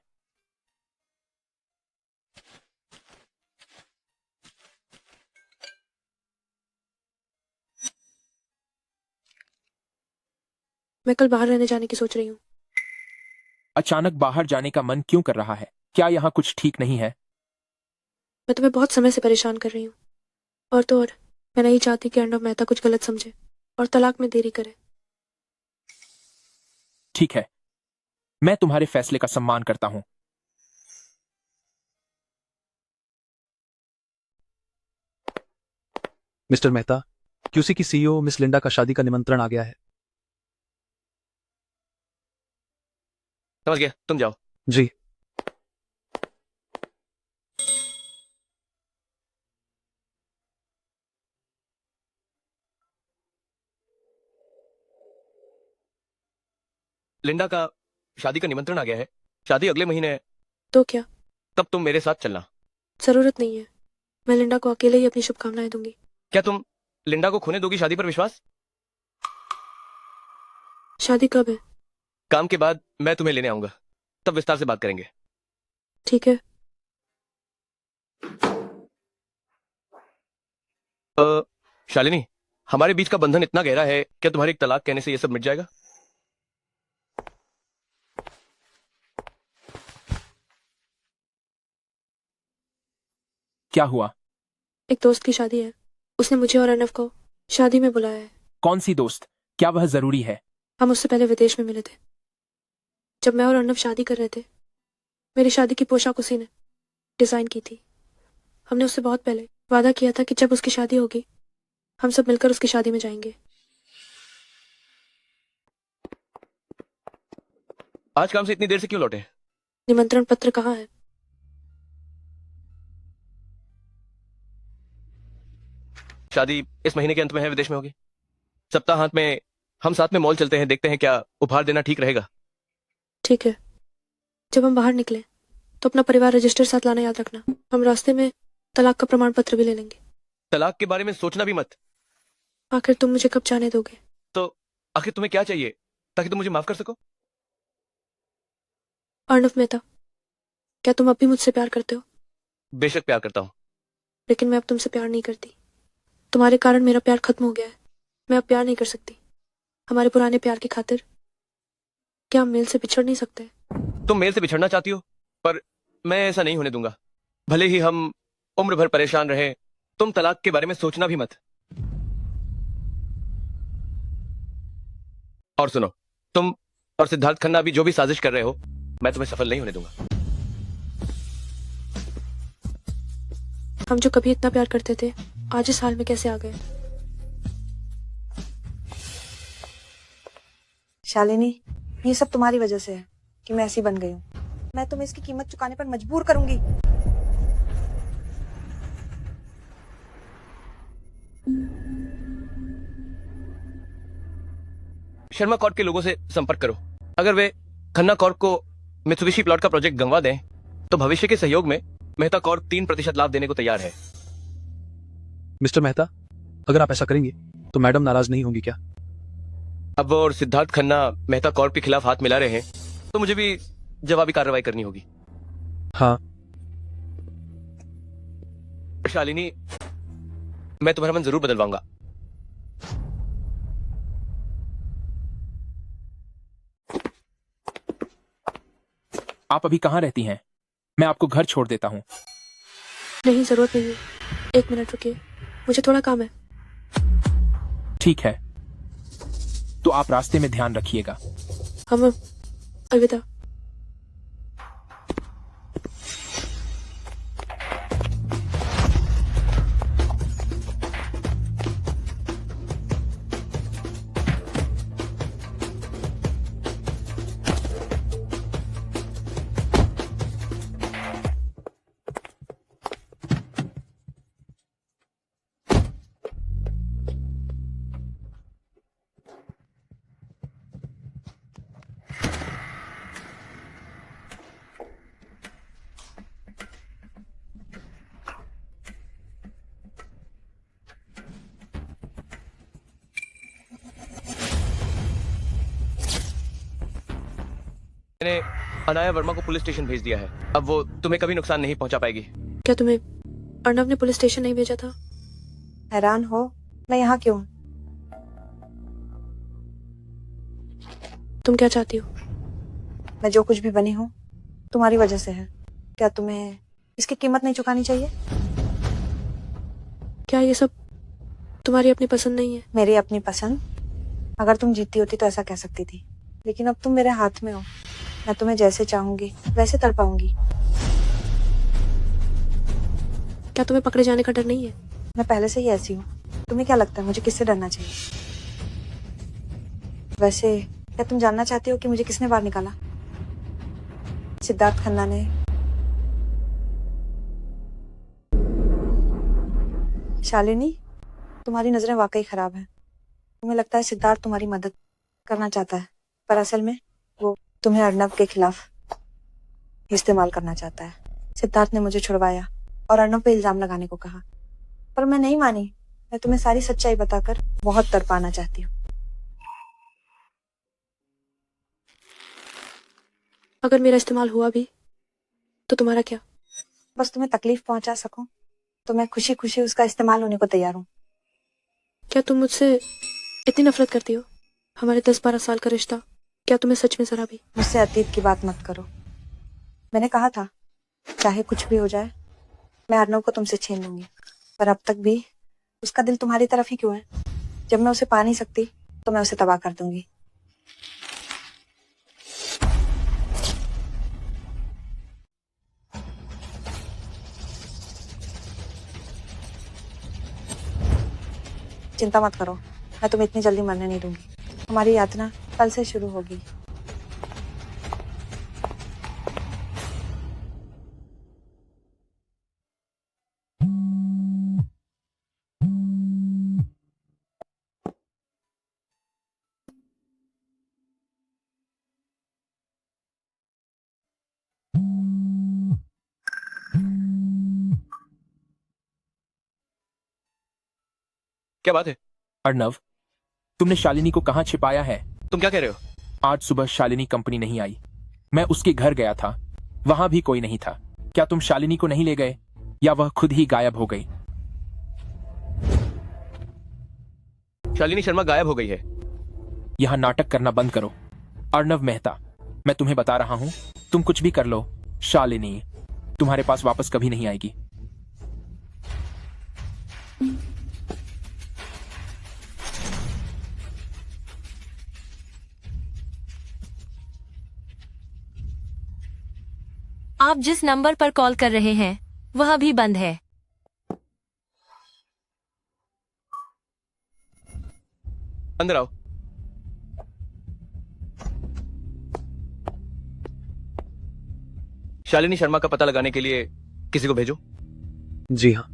मैं कल बाहर रहने जाने की सोच रही हूँ। अचानक बाहर जाने का मन क्यों कर रहा है? क्या यहाँ कुछ ठीक नहीं है? मैं तुम्हें बहुत समय से परेशान कर रही हूँ, और तो और मैं नहीं चाहती कि अर्णव मेहता कुछ गलत समझे और तलाक में देरी करे। ठीक है, मैं तुम्हारे फैसले का सम्मान करता हूं। मिस्टर मेहता, क्यूसी की सीईओ मिस लिंडा का शादी का निमंत्रण आ गया है। समझ गया, तुम जाओ। जी। लिंडा का शादी का निमंत्रण आ गया है। शादी अगले महीने है। तो क्या? तब तुम मेरे साथ चलना। जरूरत नहीं है। मैं लिंडा को अकेले ही अपनी शुभकामनाएं दूंगी। क्या तुम लिंडा को खोने दोगी शादी पर विश्वास? शादी कब है? काम के बाद मैं तुम्हें लेने आऊंगा, तब विस्तार से बात करेंगे। ठीक है। शालिनी, हमारे बीच का बंधन इतना गहरा है, क्या तुम्हारी एक तलाक कहने से ये सब मिट जाएगा? क्या हुआ? एक दोस्त की शादी है। उसने मुझे और अर्णव को शादी में बुलाया है। कौन सी दोस्त? क्या वह जरूरी है? हम उससे पहले विदेश में मिले थे। जब मैं और अर्णव शादी कर रहे थे, मेरी शादी की पोशाक उसी ने डिजाइन की थी। हमने उससे बहुत पहले वादा किया था कि जब उसकी शादी होगी, हम सब मिलकर उसकी शादी में जाएंगे। आज काम से इतनी देर से क्यों लौटे? निमंत्रण पत्र कहाँ है? शादी इस महीने के अंत में है, विदेश में होगी। सप्ताहांत में हम साथ में मॉल चलते हैं, देखते हैं क्या उपहार देना ठीक रहेगा। ठीक है। जब हम बाहर निकले तो अपना परिवार रजिस्टर साथ लाना याद रखना। हम रास्ते में तलाक का प्रमाण पत्र भी ले लेंगे। तलाक के बारे में सोचना भी मत। आखिर तुम मुझे कब जाने दोगे? तो आखिर तुम्हें क्या चाहिए ताकि तुम मुझे माफ कर सको? अर्णव मेहता, क्या तुम अब भी मुझसे प्यार करते हो? बेशक प्यार करता हूँ। लेकिन मैं अब तुमसे प्यार नहीं करती। तुम्हारे कारण मेरा प्यार खत्म हो गया है। मैं अब प्यार नहीं कर सकती। हमारे पुराने प्यार की खातिर क्या हम मेल से बिछड़ नहीं सकते? तुम मेल से बिछड़ना चाहती हो, पर मैं ऐसा नहीं होने दूंगा। भले ही हम उम्र भर परेशान रहे, तुम तलाक के बारे में सोचना भी मत। और सुनो, तुम और सिद्धार्थ खन्ना अभी जो भी साजिश कर रहे हो, मैं तुम्हें सफल नहीं होने दूंगा। हम जो कभी इतना प्यार करते थे, आज इस हाल में कैसे आ गए? शालिनी, ये सब तुम्हारी वजह से है कि मैं ऐसी बन गई हूँ। मैं तुम्हें इसकी कीमत चुकाने पर मजबूर करूंगी। शर्मा कॉर्प के लोगों से संपर्क करो। अगर वे खन्ना कॉर्प को मित्सुबिशी प्लॉट का प्रोजेक्ट गंवा दें, तो भविष्य के सहयोग में मेहता कॉर्प 3% लाभ देने को तैयार है। मिस्टर मेहता, अगर आप ऐसा करेंगे तो मैडम नाराज नहीं होंगी क्या? अब वो और सिद्धार्थ खन्ना मेहता कॉर्प के खिलाफ हाथ मिला रहे हैं, तो मुझे भी जवाबी कार्रवाई करनी होगी। हाँ। शालिनी, मैं तुम्हारा मन जरूर बदलवाऊंगा। आप अभी कहाँ रहती हैं? मैं आपको घर छोड़ देता हूँ। नहीं, जरूरत नहीं है। 1 मिनट रुकिए, मुझे थोड़ा काम है। ठीक है, तो आप रास्ते में ध्यान रखिएगा। हम अलविदा। मैंने अनाया वर्मा को पुलिस स्टेशन भेज दिया है। अब वो तुम्हें कभी नुकसान नहीं पहुंचा पाएगी। क्या तुम्हें अर्णव ने पुलिस स्टेशन नहीं भेजा था? हैरान हो मैं यहाँ क्यों? तुम क्या चाहती हो? मैं जो कुछ भी बनी हूँ तुम्हारी वजह से है। क्या तुम्हें इसकी कीमत नहीं चुकानी चाहिए? क्या ये सब तुम्हारी अपनी पसंद नहीं है? मेरी अपनी पसंद? अगर तुम जीती होती तो ऐसा कह सकती थी, लेकिन अब तुम मेरे हाथ में हो। मैं तुम्हें जैसे चाहूंगी वैसे तड़पाऊंगी। क्या तुम्हें पकड़े जाने का डर नहीं है? मैं पहले से ही ऐसी हूँ। तुम्हें क्या लगता है मुझे किससे डरना चाहिए? वैसे क्या तुम जानना चाहती हो कि मुझे किसने बाहर निकाला? सिद्धार्थ खन्ना ने। शालिनी, तुम्हारी नजरें वाकई खराब हैं। तुम्हें लगता है सिद्धार्थ तुम्हारी मदद करना चाहता है, पर असल में वो तुम्हें अर्णव के खिलाफ इस्तेमाल करना चाहता है। सिद्धार्थ ने मुझे छुड़वाया और अर्णव पे इल्जाम लगाने को कहा, पर मैं नहीं मानी। मैं तुम्हें सारी सच्चाई बताकर बहुत तड़पाना चाहती हूँ। अगर मेरा इस्तेमाल हुआ भी तो तुम्हारा क्या? बस तुम्हें तकलीफ पहुंचा सकूं तो मैं खुशी खुशी उसका इस्तेमाल होने को तैयार हूँ। क्या तुम मुझसे इतनी नफरत करती हो? हमारे 10-12 साल का रिश्ता क्या तुम्हें सच में जरा भी? मुझसे अतीत की बात मत करो। मैंने कहा था चाहे कुछ भी हो जाए मैं अर्णव को तुमसे छीन लूंगी, पर अब तक भी उसका दिल तुम्हारी तरफ ही क्यों है? जब मैं उसे पा नहीं सकती तो मैं उसे तबाह कर दूंगी। चिंता मत करो, मैं तुम्हें इतनी जल्दी मरने नहीं दूंगी। हमारी यातना कल से शुरू होगी। क्या बात है? अर्णव, तुमने शालिनी को कहाँ छिपाया है? तुम क्या कह रहे हो? आज सुबह शालिनी कंपनी नहीं आई। मैं उसके घर गया था, वहां भी कोई नहीं था। क्या तुम शालिनी को नहीं ले गए? या वह खुद ही गायब हो गई। शालिनी शर्मा गायब हो गई है। यहां नाटक करना बंद करो। अर्णव मेहता, मैं तुम्हें बता रहा हूं, तुम कुछ भी कर लो, शालिनी तुम्हारे पास वापस कभी नहीं आएगी। आप जिस नंबर पर कॉल कर रहे हैं वह अभी बंद है। अंदर आओ। शालिनी शर्मा का पता लगाने के लिए किसी को भेजो। जी हाँ।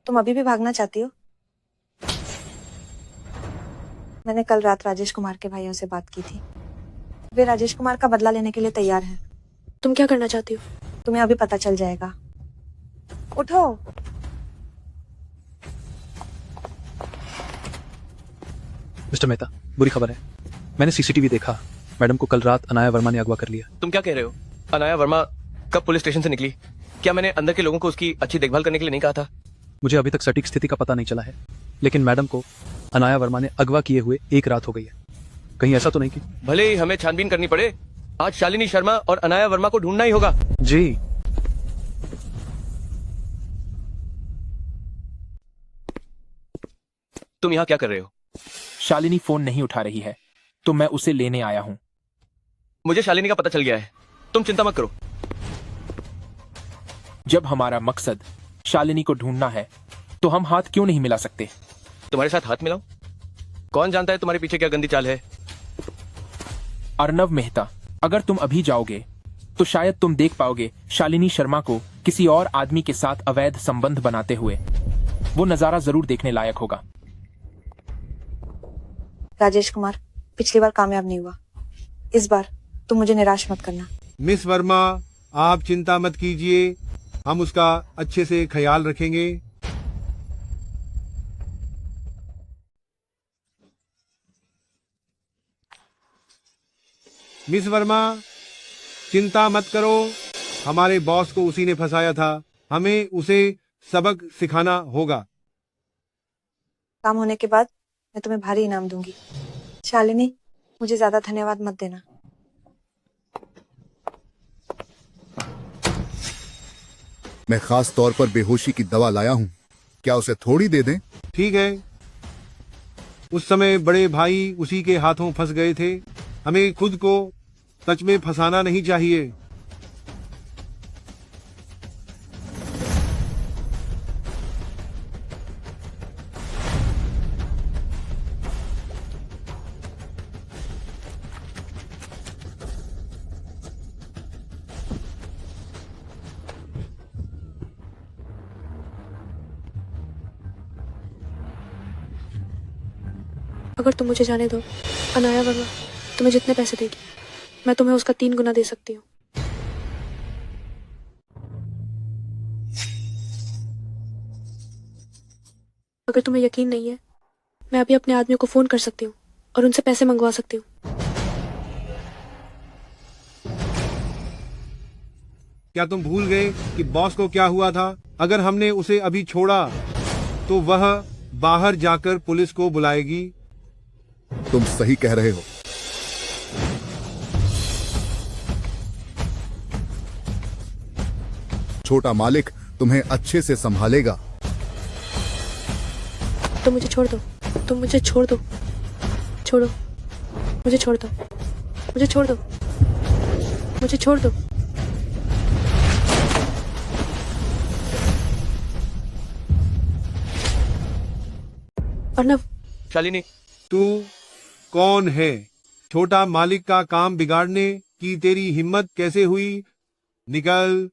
तुम अभी भी भागना चाहती हो? मैंने कल रात राजेश कुमार के भाइयों से बात की थी। वे राजेश कुमार का बदला लेने के लिए तैयार हैं। तुम क्या करना चाहती हो? तुम्हें अभी पता चल जाएगा। उठो। मिस्टर मेहता, बुरी खबर है। मैंने सीसीटीवी देखा। मैडम को कल रात अनाया वर्मा ने अगवा कर लिया। तुम क्या कह रहे हो? अनाया वर्मा कब पुलिस स्टेशन से निकली? क्या मैंने अंदर के लोगों को उसकी अच्छी देखभाल करने के लिए नहीं कहा था? मुझे अभी तक सटीक स्थिति का पता नहीं चला है, लेकिन मैडम को अनाया वर्मा ने अगवा किए हुए 1 रात हो गई है। कहीं ऐसा तो नहीं कि? भले ही हमें छानबीन करनी पड़े, आज शालिनी शर्मा और अनाया वर्मा को ढूंढना ही होगा। जी। तुम यहाँ क्या कर रहे हो? शालिनी फोन नहीं उठा रही है तो मैं उसे लेने आया हूं। मुझे शालिनी का पता चल गया है, तुम चिंता मत करो। जब हमारा मकसद शालिनी को ढूंढना है तो हम हाथ क्यों नहीं मिला सकते? तुम्हारे साथ हाथ मिलाऊं? कौन जानता है तुम्हारे पीछे क्या गंदी चाल है। अर्णव मेहता, अगर तुम अभी जाओगे तो शायद तुम देख पाओगे शालिनी शर्मा को किसी और आदमी के साथ अवैध संबंध बनाते हुए। वो नजारा जरूर देखने लायक होगा। राजेश कुमार पिछली बार कामयाब नहीं हुआ, इस बार तुम मुझे निराश मत करना। मिस वर्मा, आप चिंता मत कीजिए, हम उसका अच्छे से ख्याल रखेंगे। मिस वर्मा, चिंता मत करो, हमारे बॉस को उसी ने फंसाया था, हमें उसे सबक सिखाना होगा। काम होने के बाद मैं तुम्हें भारी इनाम दूंगी। शालिनी, मुझे ज्यादा धन्यवाद मत देना। मैं खास तौर पर बेहोशी की दवा लाया हूं, क्या उसे थोड़ी दे दें? ठीक है, उस समय बड़े भाई उसी के हाथों फंस गए थे, हमें खुद को सच में फंसाना नहीं चाहिए। अगर तुम मुझे जाने दो, अनाया वर्मा तुम्हें जितने पैसे देगी मैं तुम्हें उसका 3 गुना दे सकती हूँ। अगर तुम्हें यकीन नहीं है, मैं अभी अपने आदमियों को फोन कर सकती हूँ और उनसे पैसे मंगवा सकती हूँ। क्या तुम भूल गए कि बॉस को क्या हुआ था? अगर हमने उसे अभी छोड़ा तो वह बाहर जाकर पुलिस को बुलाएगी। तुम सही कह रहे हो। छोटा मालिक तुम्हें अच्छे से संभालेगा। तुम मुझे छोड़ दो, तुम मुझे छोड़ दो, छोड़ो, मुझे छोड़ दो, मुझे छोड़ दो, मुझे छोड़ दो। अर्नव, शालिनी, तू कौन है? छोटा मालिक का काम बिगाड़ने की तेरी हिम्मत कैसे हुई? निकल।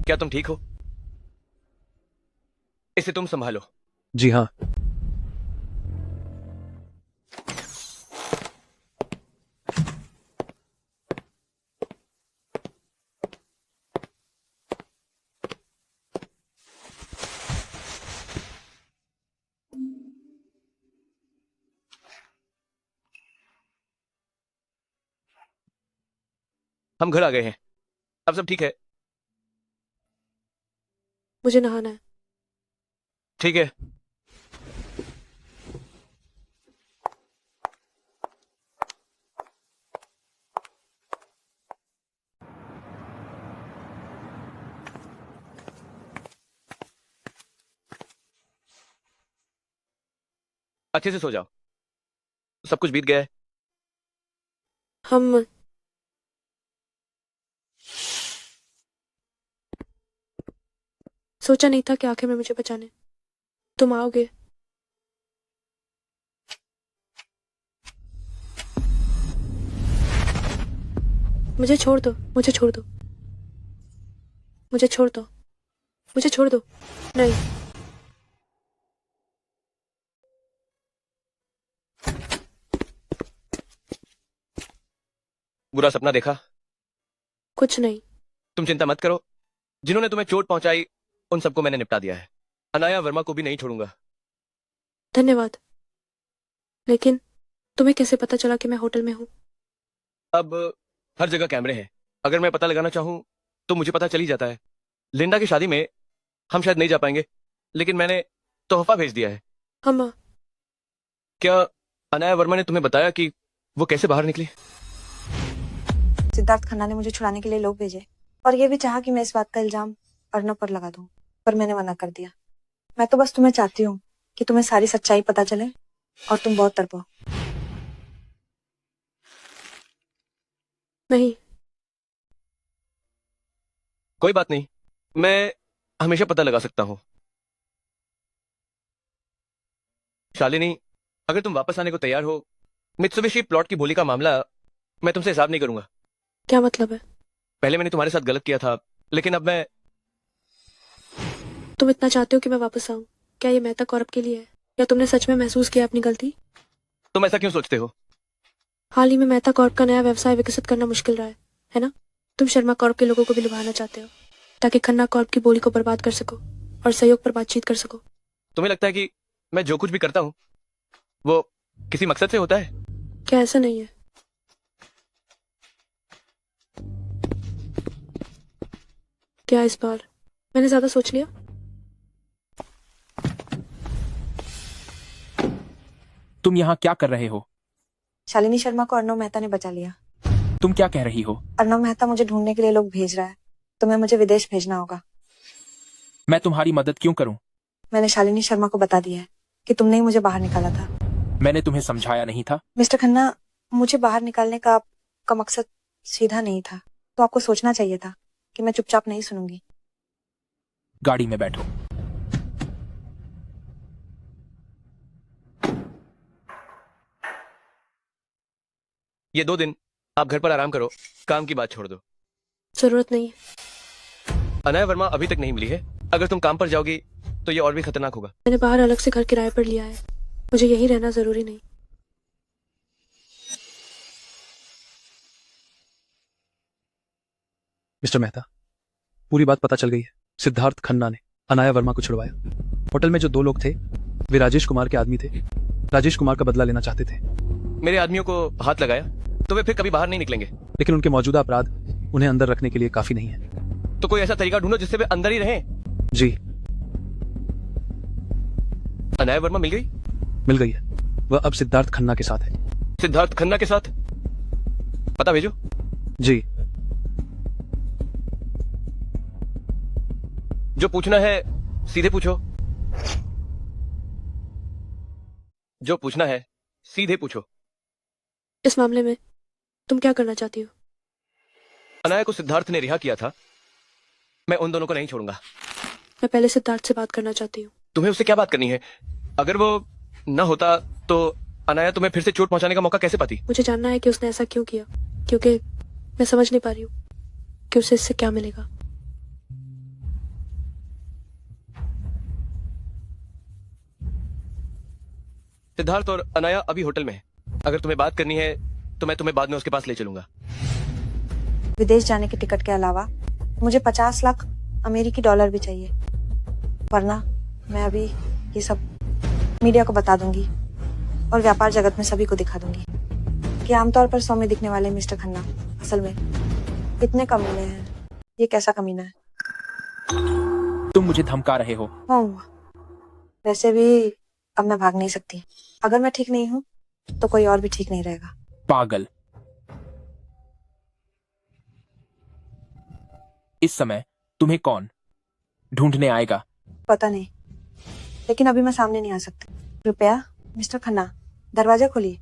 क्या तुम ठीक हो? इसे तुम संभालो। जी हाँ। हम घर आ गए हैं, अब सब ठीक है। मुझे नहाना है। ठीक है। अच्छे से सो जाओ, सब कुछ बीत गया है। हम सोचा नहीं था कि आखिर में मुझे बचाने तुम आओगे। मुझे छोड़ दो, मुझे छोड़ दो, मुझे छोड़ दो, मुझे छोड़ दो। नहीं, बुरा सपना देखा? कुछ नहीं। तुम चिंता मत करो, जिन्होंने तुम्हें चोट पहुंचाई उन सबको मैंने निपटा दिया है। अनाया वर्मा को भी नहीं छोड़ूंगा। धन्यवाद। लेकिन तुम्हें कैसे पता चला कि मैं होटल में हूँ? अब हर जगह कैमरे हैं, अगर मैं पता लगाना चाहूं तो मुझे पता चल ही जाता है। लिंडा की शादी में हम शायद नहीं जा पाएंगे, लेकिन मैंने तोहफा भेज दिया है। हम क्या अनाया वर्मा ने तुम्हें बताया कि वो कैसे बाहर निकली? सिद्धार्थ खन्ना ने मुझे छुड़ाने के लिए लोग भेजे और ये भी चाहा कि मैं इस बात का इल्जाम अर्नव पर लगा दूं, पर मैंने मना कर दिया। मैं तो बस तुम्हें चाहती हूँ कि तुम्हें सारी सच्चाई पता चले और तुम बहुत तड़पो। नहीं। कोई बात नहीं, मैं हमेशा पता लगा सकता हूं। शालिनी, अगर तुम वापस आने को तैयार हो, मित्सुबिशी प्लॉट की बोली का मामला मैं तुमसे हिसाब नहीं करूंगा। क्या मतलब है? पहले मैंने तुम्हारे साथ गलत किया था, लेकिन अब मैं तुम इतना चाहते हो कि मैं वापस आऊं? क्या ये मेहता कौरव के लिए है, या तुमने सच में महसूस किया अपनी गलती? तुम ऐसा क्यों सोचते हो? हाल ही में मेहता कौरव का नया व्यवसाय विकसित करना मुश्किल रहा है ना? तुम शर्मा कौरव के लोगों को भी लुभाना चाहते हो ताकि खन्ना कौरव की बोली को बर्बाद कर सको और सहयोग पर बातचीत कर सको। तुम्हें लगता है कि मैं जो कुछ भी करता हूं वो किसी मकसद से होता है? क्या ऐसा नहीं है? क्या इस बार मैंने ज्यादा सोच लिया? तुम यहाँ क्या कर रहे हो? शालिनी शर्मा को अर्नव मेहता ने बचा लिया। तुम क्या कह रही हो? अर्नव मेहता मुझे ढूंढने के लिए लोग भेज रहा है। तुम्हें मुझे विदेश भेजना होगा। मैं तुम्हारी मदद क्यों करूं? मैंने शालिनी शर्मा को बता दिया है कि तुमने ही मुझे बाहर निकाला था। मैंने तुम्हें समझाया नहीं था? मिस्टर खन्ना, मुझे बाहर निकालने का आपका मकसद सीधा नहीं था, तो आपको सोचना चाहिए था कि मैं चुपचाप नहीं सुनूंगी। गाड़ी में बैठो। ये 2 दिन आप घर पर आराम करो, काम की बात छोड़ दो। जरूरत नहीं है। अनाया वर्मा अभी तक नहीं मिली है। अगर तुम काम पर जाओगी तो ये और भी खतरनाक होगा। मैंने बाहर अलग से घर किराए पर लिया है, मुझे यहीं रहना जरूरी नहीं। मिस्टर मेहता, पूरी बात पता चल गई है। सिद्धार्थ खन्ना ने अनाया वर्मा को छुड़वाया। होटल में जो 2 लोग थे वे राजेश कुमार के आदमी थे। राजेश कुमार का बदला लेना चाहते थे। मेरे आदमियों को हाथ लगाया तो वे फिर कभी बाहर नहीं निकलेंगे। लेकिन उनके मौजूदा अपराध उन्हें अंदर रखने के लिए काफी नहीं है। तो कोई ऐसा तरीका ढूंढो जिससे वे अंदर ही रहें। जी, अनाया वर्मा मिल गई? मिल गई है। वह अब सिद्धार्थ खन्ना के साथ है। सिद्धार्थ खन्ना के साथ? पता भेजो। जी। जो पूछना है सीधे पूछो। जो पूछना है सीधे पूछो। इस मामले में तुम क्या करना चाहती हो? अनाया को सिद्धार्थ ने रिहा किया था मैं उन दोनों को नहीं छोड़ूंगा। मैं पहले सिद्धार्थ से बात करना चाहती हूँ। तुम्हें उससे क्या बात करनी है? अगर वो न होता तो अनाया तुम्हें फिर से चोट पहुंचाने का मौका कैसे पाती? मुझे जानना है कि उसने ऐसा क्यों किया, क्योंकि मैं समझ नहीं पा रही हूँ कि उसे इससे क्या मिलेगा। सिद्धार्थ और अनाया अभी होटल में है। अगर तुम्हें बात करनी है तो मैं तुम्हें बाद में उसके पास ले चलूंगा। विदेश जाने के टिकट के अलावा मुझे 50 लाख अमेरिकी डॉलर भी चाहिए, वरना मैं अभी ये सब मीडिया को बता दूंगी और व्यापार जगत में सभी को दिखा दूंगी कि आमतौर पर सौम्य दिखने वाले मिस्टर खन्ना असल में इतने कमीने हैं। ये कैसा कमीना है? तुम मुझे धमका रहे हो। वैसे भी अब मैं भाग नहीं सकती। अगर मैं ठीक नहीं हूँ तो कोई और भी ठीक नहीं रहेगा। पागल। इस समय तुम्हें कौन ढूंढने आएगा? पता नहीं, लेकिन अभी मैं सामने नहीं आ सकती। कृपया मिस्टर खन्ना दरवाजा खोलिए।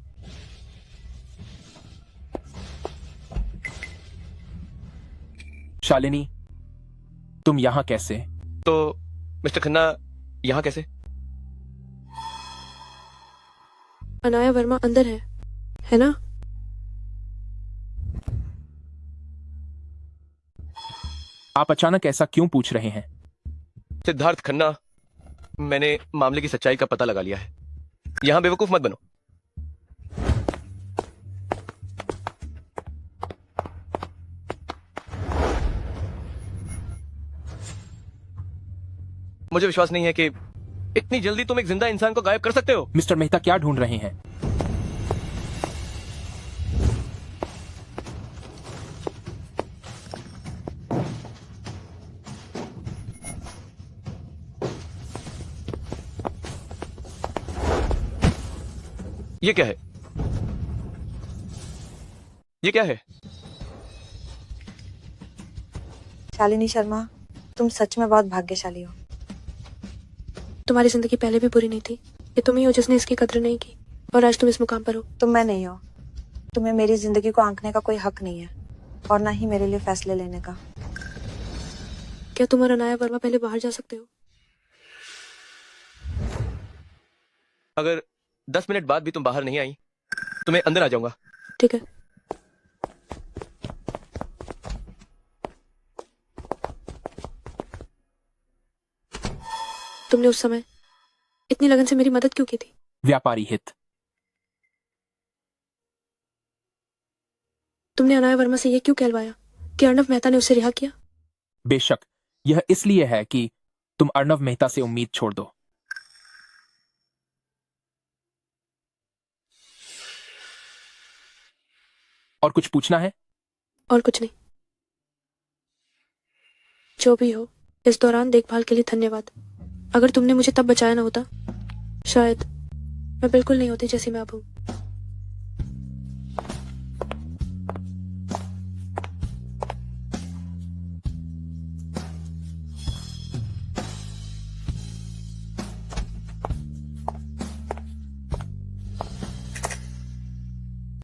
शालिनी, तुम यहां कैसे? तो मिस्टर खन्ना यहाँ कैसे? अनाया वर्मा अंदर है ना? आप अचानक ऐसा क्यों पूछ रहे हैं? सिद्धार्थ खन्ना, मैंने मामले की सच्चाई का पता लगा लिया है। यहां बेवकूफ मत बनो। मुझे विश्वास नहीं है कि इतनी जल्दी तुम एक जिंदा इंसान को गायब कर सकते हो। मिस्टर मेहता, क्या ढूंढ रहे हैं? ये क्या है? ये क्या है? शालिनी शर्मा, तुम सच में बहुत भाग्यशाली हो। तुम्हारी जिंदगी पहले भी बुरी नहीं थी। ये तुम ही हो जिसने इसकी कद्र नहीं की, और आज तुम इस मुकाम पर हो। तुम मैं नहीं हो। तुम्हें मेरी जिंदगी को आंकने का कोई हक नहीं है, और ना ही मेरे लिए फैसले लेने का। क्या तुम और अनाया वर्मा पहले बाहर जा सकते हो? अगर 10 मिनट बाद भी तुम बाहर नहीं आई तो मैं अंदर आ जाऊंगा। ठीक है। तुमने उस समय इतनी लगन से मेरी मदद क्यों की थी? व्यापारी हित। तुमने अनाया वर्मा से यह क्यों कहलवाया कि अर्णव मेहता ने उसे रिहा किया? बेशक, यह इसलिए है कि तुम अर्णव मेहता से उम्मीद छोड़ दो। और कुछ पूछना है? और कुछ नहीं। जो भी हो, इस दौरान देखभाल के लिए धन्यवाद। अगर तुमने मुझे तब बचाया ना होता, शायद मैं बिल्कुल नहीं होती जैसी मैं अब हूं।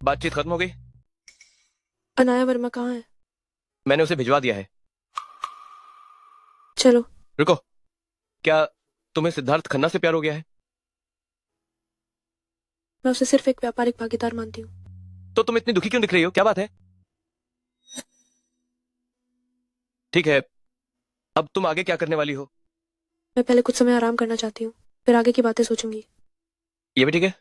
बातचीत खत्म हो गई? अनाया वर्मा कहाँ है? मैंने उसे भिजवा दिया है। चलो। रुको, क्या तुम्हें सिद्धार्थ खन्ना से प्यार हो गया है? मैं उसे सिर्फ एक व्यापारिक भागीदार मानती हूँ। तो तुम इतनी दुखी क्यों दिख रही हो? क्या बात है? ठीक है, अब तुम आगे क्या करने वाली हो? मैं पहले कुछ समय आराम करना चाहती हूँ, फिर आगे की बातें सोचूंगी। ये भी ठीक है।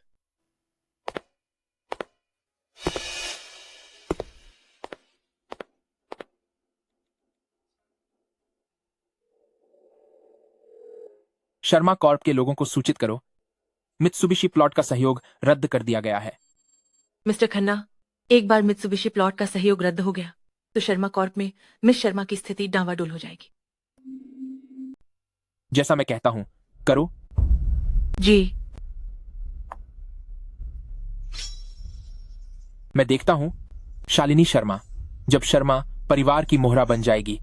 शर्मा कॉर्प के लोगों को सूचित करो, मित्सुबिशी प्लॉट का सहयोग रद्द कर दिया गया है। मिस्टर खन्ना, एक बार मित्सुबिशी प्लॉट का सहयोग रद्द हो गया तो शर्मा कॉर्प में मिस शर्मा की स्थिति डांवाडोल हो जाएगी। जैसा मैं कहता हूं, करो। जी। मैं देखता हूं, शालिनी शर्मा, जब शर्मा परिवार की मोहरा बन जाएगी,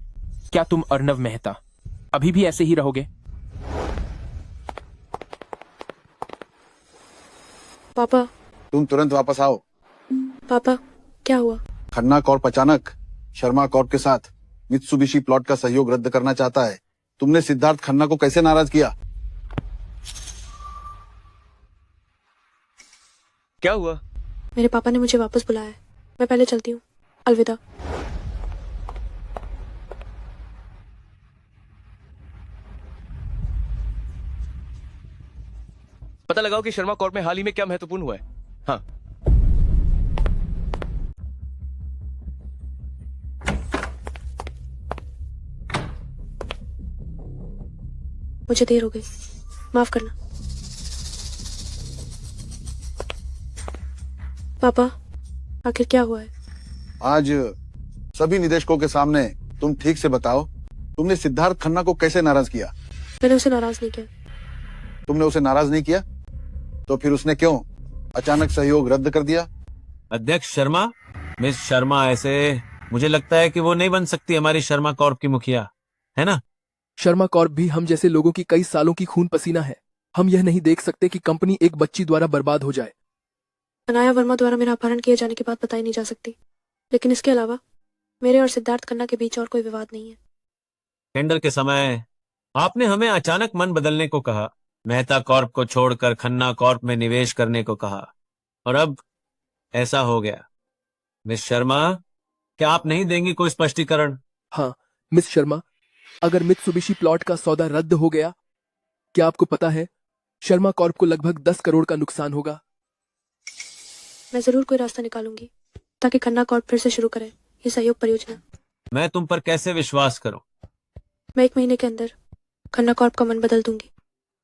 क्या तुम अर्णव मेहता अभी भी ऐसे ही रहोगे? पापा। तुम तुरंत वापस आओ। पापा, क्या हुआ? खन्ना कॉर्प अचानक शर्मा कॉर्प के साथ मित्सुबिशी प्लॉट का सहयोग रद्द करना चाहता है। तुमने सिद्धार्थ खन्ना को कैसे नाराज किया? क्या हुआ? मेरे पापा ने मुझे वापस बुलाया है। मैं पहले चलती हूँ। अलविदा। पता लगाओ कि शर्मा कॉर्प में हाल ही में क्या महत्वपूर्ण हुआ है। हाँ, मुझे देर हो गई, माफ करना। पापा, आखिर क्या हुआ है? आज सभी निदेशकों के सामने तुम ठीक से बताओ, तुमने सिद्धार्थ खन्ना को कैसे नाराज किया? मैंने उसे नाराज नहीं किया। तुमने उसे नाराज नहीं किया तो फिर उसने क्यों अचानक सहयोग रद्द कर दिया? अध्यक्ष शर्मा, मिस शर्मा ऐसे मुझे लगता है कि वो नहीं बन सकती हमारी शर्मा कॉर्प की मुखिया, है ना? शर्मा कॉर्प भी हम जैसे लोगों की कई सालों की खून पसीना है। हम यह नहीं देख सकते कि कंपनी एक बच्ची द्वारा बर्बाद हो जाए। अनाया वर्मा द्वारा मेरा अपहरण किए जाने की बात बताई नहीं जा सकती, लेकिन इसके अलावा मेरे और सिद्धार्थ खन्ना के बीच और कोई विवाद नहीं है। टेंडर के समय आपने हमें अचानक मन बदलने को कहा, मेहता कॉर्प को छोड़कर खन्ना कॉर्प में निवेश करने को कहा, और अब ऐसा हो गया। मिस शर्मा, क्या आप नहीं देंगी कोई स्पष्टीकरण? हाँ मिस शर्मा, अगर मित्सुबिशी प्लॉट का सौदा रद्द हो गया, क्या आपको पता है शर्मा कॉर्प को लगभग 10 करोड़ का नुकसान होगा। मैं जरूर कोई रास्ता निकालूंगी ताकि खन्ना कॉर्प फिर से शुरू करे ये सहयोग परियोजना। मैं तुम पर कैसे विश्वास करूं? मैं 1 महीने के अंदर खन्ना कॉर्प का मन बदल दूंगी।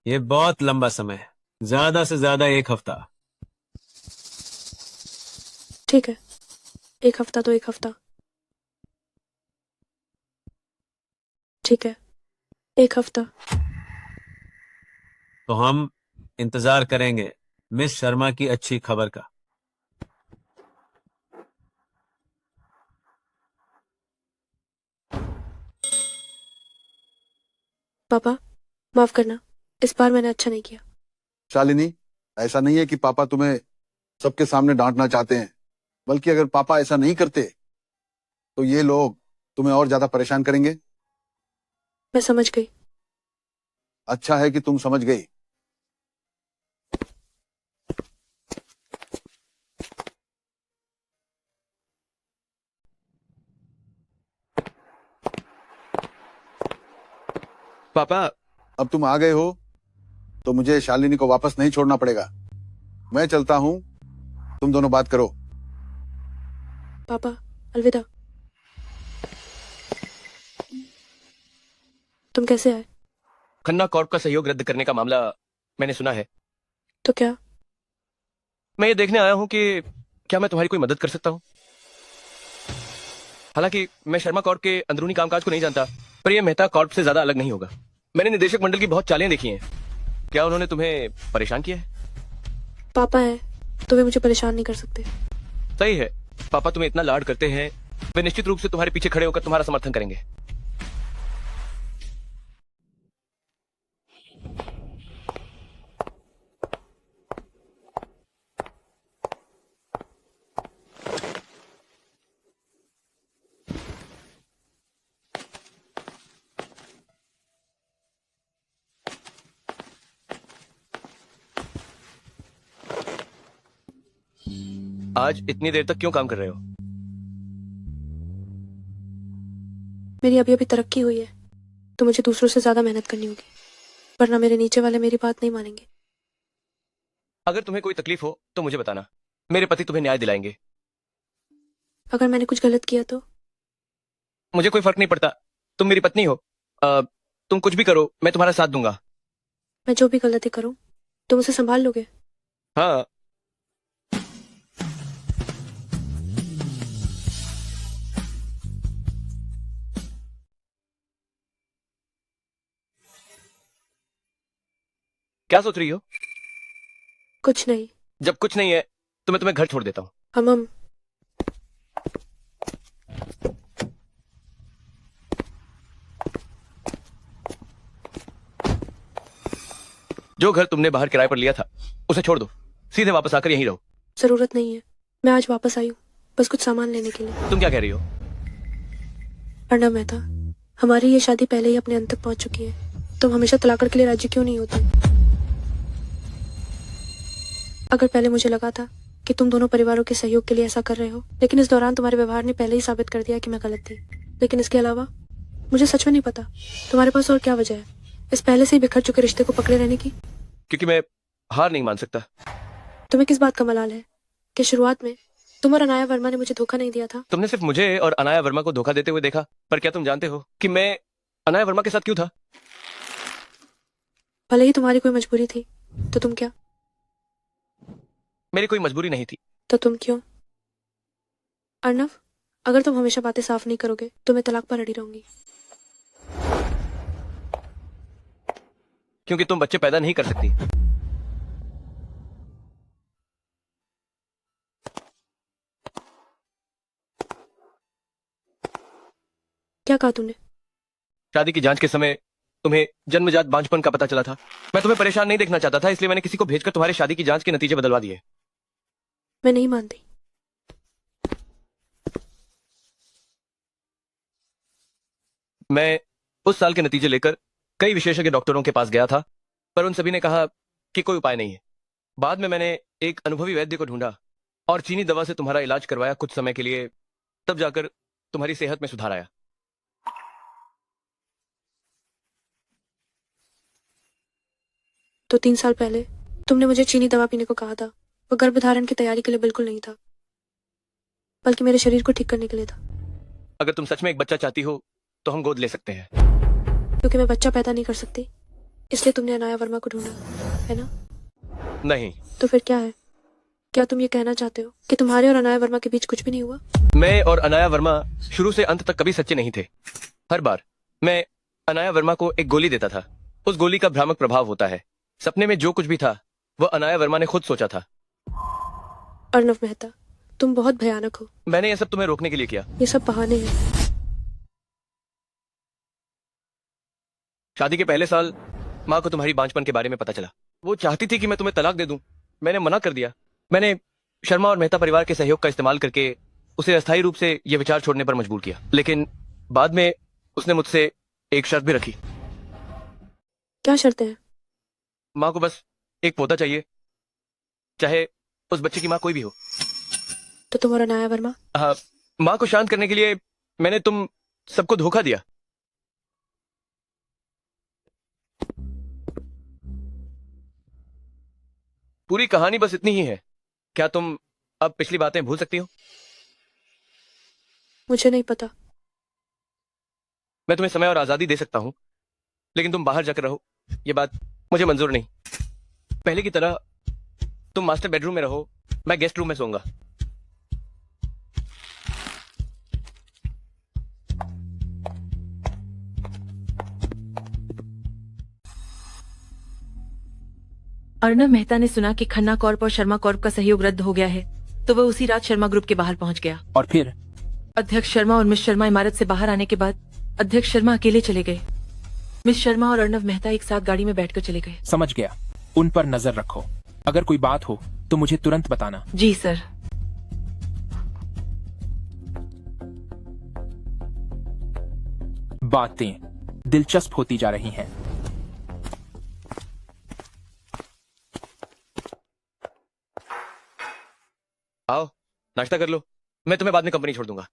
ये बहुत लंबा समय है, ज्यादा से ज्यादा 1 हफ्ता। ठीक है, 1 हफ्ता तो 1 हफ्ता। ठीक है, 1 हफ्ता। तो हम इंतजार करेंगे मिस शर्मा की अच्छी खबर का। पापा, माफ करना, इस बार मैंने अच्छा नहीं किया। शालिनी, ऐसा नहीं है कि पापा तुम्हें सबके सामने डांटना चाहते हैं, बल्कि अगर पापा ऐसा नहीं करते तो ये लोग तुम्हें और ज्यादा परेशान करेंगे। मैं समझ गई। अच्छा है कि तुम समझ गई। पापा, अब तुम आ गए हो तो मुझे शालिनी को वापस नहीं छोड़ना पड़ेगा। मैं चलता हूं, तुम दोनों बात करो। पापा, अलविदा। तुम कैसे आए? खन्ना कॉर्प का सहयोग रद्द करने का मामला मैंने सुना है, तो क्या? मैं ये देखने आया हूं कि क्या मैं तुम्हारी कोई मदद कर सकता हूं। हालांकि मैं शर्मा कॉर्प के अंदरूनी कामकाज को नहीं जानता, पर यह मेहता कॉर्प से ज्यादा अलग नहीं होगा। मैंने निदेशक मंडल की बहुत चालें देखी हैं। क्या उन्होंने तुम्हें परेशान किया है? पापा है तो वे मुझे परेशान नहीं कर सकते। सही है, पापा तुम्हें इतना लाड करते हैं, वे निश्चित रूप से तुम्हारे पीछे खड़े होकर तुम्हारा समर्थन करेंगे। आज इतनी देर तक क्यों काम कर रहे हो? मेरी अभी अभी तरक्की हुई है तो मुझे दूसरों से ज्यादा मेहनत करनी होगी, वरना मेरे नीचे वाले मेरी बात नहीं मानेंगे। अगर तुम्हें कोई तकलीफ हो तो मुझे बताना, मेरे पति तुम्हें न्याय दिलाएंगे। अगर मैंने कुछ गलत किया तो? मुझे कोई फर्क नहीं पड़ता, तुम मेरी पत्नी हो। तुम कुछ भी करो, मैं तुम्हारा साथ दूंगा। मैं जो भी गलती करूं तुम उसे संभाल लोगे? हाँ। क्या सोच रही हो? कुछ नहीं। जब कुछ नहीं है तो मैं तुम्हें घर छोड़ देता हूँ। हम जो घर तुमने बाहर किराए पर लिया था उसे छोड़ दो, सीधे वापस आकर यहीं रहो। जरूरत नहीं है, मैं आज वापस आई हूँ बस कुछ सामान लेने के लिए। तुम क्या कह रही हो? अर्णव मेहता, हमारी ये शादी पहले ही अपने अंत तक पहुंच चुकी है। तुम हमेशा तलाक के लिए राजी क्यों नहीं होते? अगर पहले मुझे लगा था कि तुम दोनों परिवारों के सहयोग के लिए ऐसा कर रहे हो, लेकिन इस दौरान तुम्हारे व्यवहार ने पहले ही साबित कर दिया कि मैं गलत थी। लेकिन इसके अलावा मुझे सच में नहीं पता तुम्हारे पास और क्या वजह है इस पहले से ही बिखर चुके रिश्ते को पकड़े रहने की। क्योंकि मैं हार नहीं मान सकता। तुम्हें किस बात का मलाल है कि शुरुआत में तुम और अनाया वर्मा ने मुझे धोखा नहीं दिया था? तुमने सिर्फ मुझे और अनाया वर्मा को धोखा देते हुए देखा, पर क्या तुम जानते हो कि मैं अनाया वर्मा के साथ क्यों था? भले ही तुम्हारी कोई मजबूरी थी, तो तुम क्या? मेरी कोई मजबूरी नहीं थी। तो तुम क्यों? अर्णव, अगर तुम हमेशा बातें साफ नहीं करोगे तो मैं तलाक पर अड़ी रहूंगी। क्योंकि तुम बच्चे पैदा नहीं कर सकती। क्या कहा तुमने? शादी की जांच के समय तुम्हें जन्मजात बांझपन का पता चला था। मैं तुम्हें परेशान नहीं देखना चाहता था, इसलिए मैंने किसी को भेजकर तुम्हारी शादी की जांच के नतीजे बदलवा दिए। मैं नहीं मानती। मैं उस साल के नतीजे लेकर कई विशेषज्ञ डॉक्टरों के पास गया था, पर उन सभी ने कहा कि कोई उपाय नहीं है। बाद में मैंने एक अनुभवी वैद्य को ढूंढा और चीनी दवा से तुम्हारा इलाज करवाया कुछ समय के लिए। तब जाकर तुम्हारी सेहत में सुधार आया। तो 3 साल पहले तुमने मुझे चीनी दवा पीने को कहा था। वो गर्भधारण की तैयारी के लिए बिल्कुल नहीं था, बल्कि मेरे शरीर को ठीक करने के लिए था। अगर तुम सच में एक बच्चा चाहती हो तो हम गोद ले सकते हैं। क्योंकि मैं बच्चा पैदा नहीं कर सकती, इसलिए तुमने अनाया वर्मा को ढूंढा, है ना? नहीं। तो फिर क्या है? क्या तुम ये कहना चाहते हो कि तुम्हारे और अनाया वर्मा के बीच कुछ भी नहीं हुआ? मैं और अनाया वर्मा शुरू से अंत तक कभी सच्चे नहीं थे। हर बार मैं अनाया वर्मा को एक गोली देता था। उस गोली का भ्रामक प्रभाव होता है। सपने में जो कुछ भी था वह अनाया वर्मा ने खुद सोचा था। अर्णव मेहता, तुम बहुत भयानक हो। मैंने यह सब तुम्हें रोकने के लिए किया। ये सब बहाने हैं। शादी के पहले साल माँ को तुम्हारी बांझपन के बारे में पता चला। वो चाहती थी कि मैं तुम्हें तलाक दे दूं। मैंने मना कर दिया। मैंने शर्मा और मेहता परिवार के सहयोग का इस्तेमाल करके उसे अस्थायी रूप से यह विचार छोड़ने पर मजबूर किया। लेकिन बाद में उसने मुझसे एक शर्त भी रखी। क्या शर्तें हैं? माँ को बस एक पोता चाहिए, चाहे उस बच्चे की माँ कोई भी हो। तो तुम और अनाया वर्मा? हाँ, माँ को शांत करने के लिए मैंने तुम सबको धोखा दिया। पूरी कहानी बस इतनी ही है। क्या तुम अब पिछली बातें भूल सकती हो? मुझे नहीं पता। मैं तुम्हें समय और आजादी दे सकता हूं, लेकिन तुम बाहर जाकर रहो। ये बात मुझे मंजूर नहीं। पहले की तरह तुम मास्टर बेडरूम में रहो, मैं गेस्ट रूम में सोऊंगा। अर्णव मेहता ने सुना कि खन्ना कॉर्प और शर्मा कॉर्प का सहयोग रद्द हो गया है, तो वह उसी रात शर्मा ग्रुप के बाहर पहुंच गया। और फिर अध्यक्ष शर्मा और मिस शर्मा इमारत से बाहर आने के बाद अध्यक्ष शर्मा अकेले चले गए। मिस शर्मा और अर्णव मेहता एक साथ गाड़ी में बैठकर चले गए। समझ गया। उन पर नजर रखो। अगर कोई बात हो तो मुझे तुरंत बताना। जी सर। बातें दिलचस्प होती जा रही हैं। आओ नाश्ता कर लो, मैं तुम्हें बाद में कंपनी छोड़ दूंगा।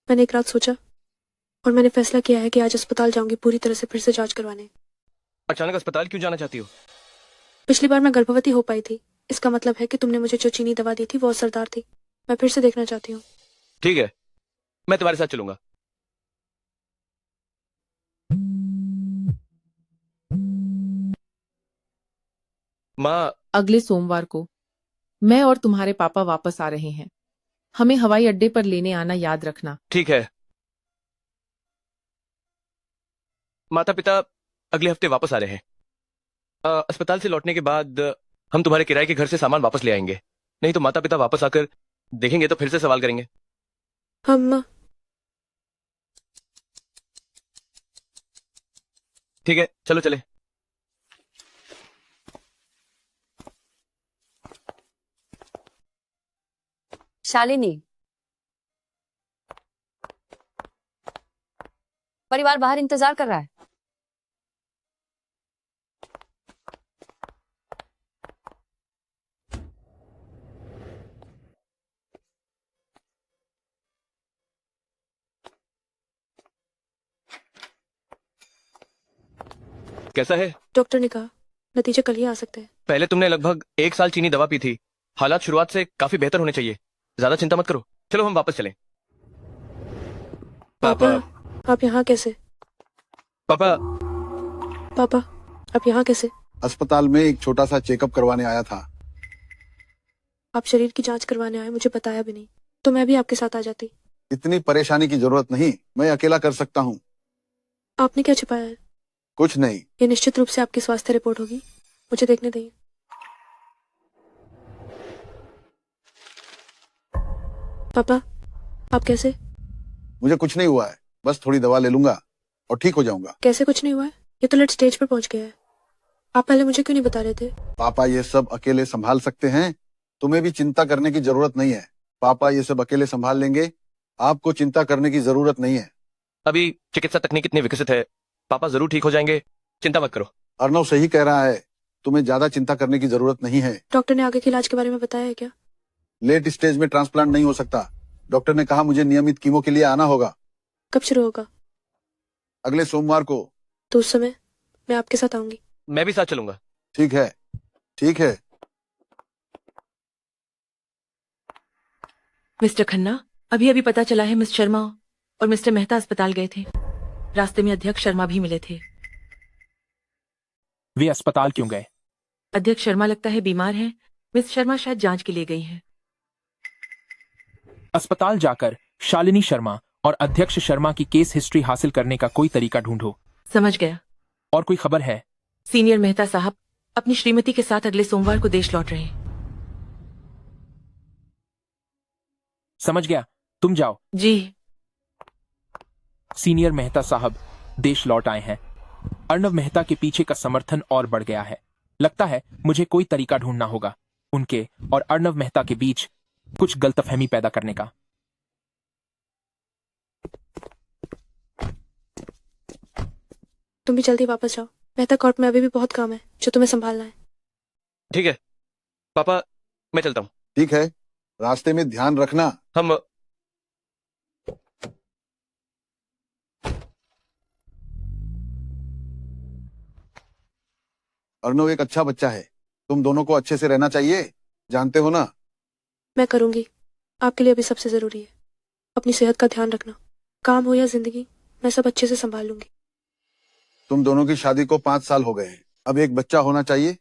मैंने एक रात सोचा और मैंने फैसला किया है कि आज अस्पताल जाऊंगी पूरी तरह से फिर से जांच करवाने। अचानक अस्पताल क्यों जाना चाहती हो? पिछली बार मैं गर्भवती हो पाई थी, इसका मतलब है कि तुमने मुझे जो चीनी दवा दी थी वो असरदार थी। मैं फिर से देखना चाहती हूँ। ठीक है, मैं तुम्हारे साथ चलूंगा। माँ, अगले सोमवार को मैं और तुम्हारे पापा वापस आ रहे हैं। हमें हवाई अड्डे पर लेने आना याद रखना। ठीक है। माता पिता अगले हफ्ते वापस आ रहे हैं। अस्पताल से लौटने के बाद हम तुम्हारे किराए के घर से सामान वापस ले आएंगे। नहीं तो माता पिता वापस आकर देखेंगे तो फिर से सवाल करेंगे। हम ठीक है, चलो चले। शालिनी, परिवार बाहर इंतजार कर रहा है। कैसा है? डॉक्टर ने कहा नतीजे कल ही आ सकते हैं। पहले तुमने लगभग 1 साल चीनी दवा पी थी। हालात शुरुआत से काफी बेहतर होने चाहिए। ज्यादा चिंता मत करो। चलो हम वापस चलें। पापा, आप यहाँ कैसे? पापा, पापा, आप यहाँ कैसे? अस्पताल में एक छोटा सा चेकअप करवाने आया था। आप शरीर की जांच करवाने आए, मुझे बताया भी नहीं, तो मैं भी आपके साथ आ जाती। इतनी परेशानी की जरूरत नहीं, मैं अकेला कर सकता हूँ। आपने क्या छिपाया है? कुछ नहीं। ये निश्चित रूप से आपकी स्वास्थ्य रिपोर्ट होगी, मुझे देखने दें। पापा, आप कैसे? मुझे कुछ नहीं हुआ है, बस थोड़ी दवा ले लूंगा और ठीक हो जाऊंगा। कैसे कुछ नहीं हुआ है? ये तो लेट स्टेज पर पहुंच गया है। आप पहले मुझे क्यों नहीं बता रहे थे? पापा ये सब अकेले संभाल सकते हैं, तुम्हें भी चिंता करने की जरूरत नहीं है। पापा ये सब अकेले संभाल लेंगे, आपको चिंता करने की जरूरत नहीं है। अभी चिकित्सा तकनीक इतनी विकसित है, पापा जरूर ठीक हो जाएंगे, चिंता मत करो। अर्नव सही कह रहा है, तुम्हें ज्यादा चिंता करने की जरूरत नहीं है। डॉक्टर ने आगे के इलाज के बारे में बताया है क्या? लेट स्टेज में ट्रांसप्लांट नहीं हो सकता। डॉक्टर ने कहा मुझे नियमित कीमो के लिए आना होगा। कब शुरू होगा? अगले सोमवार को। तो उस समय मैं आपके साथ आऊंगी। मैं भी साथ चलूंगा। ठीक है, ठीक है। मिस्टर खन्ना, अभी अभी पता चला है मिस शर्मा और मिस्टर मेहता अस्पताल गए थे। रास्ते में अध्यक्ष शर्मा भी मिले थे। वे अस्पताल क्यों गए? अध्यक्ष शर्मा लगता है बीमार हैं। मिस शर्मा शायद जांच के लिए गई हैं। अस्पताल जाकर शालिनी शर्मा और अध्यक्ष शर्मा की केस हिस्ट्री हासिल करने का कोई तरीका ढूंढो। समझ गया। और कोई खबर है? सीनियर मेहता साहब अपनी श्रीमती के साथ अगले सोमवार को देश लौट रहे हैं। समझ गया, तुम जाओ। जी। सीनियर मेहता साहब देश लौट आए हैं। अर्णव मेहता के पीछे का समर्थन और बढ़ गया है। लगता है मुझे कोई तरीका ढूंढना होगा उनके और अर्णव मेहता के बीच कुछ गलतफहमी पैदा करने का। तुम भी जल्दी वापस जाओ। मेहता कोर्ट में अभी भी बहुत काम है जो तुम्हें संभालना है। ठीक है पापा, मैं चलता हूँ। ठीक है, रास्ते में ध्यान रखना। हम अर्णव एक अच्छा बच्चा है, तुम दोनों को अच्छे से रहना चाहिए, जानते हो ना। मैं करूंगी, आपके लिए अभी सबसे जरूरी है। अपनी सेहत का ध्यान रखना। काम हो या जिंदगी, मैं सब अच्छे से संभाल लूंगी। तुम दोनों की शादी को 5 साल हो गए हैं, अब एक बच्चा होना चाहिए।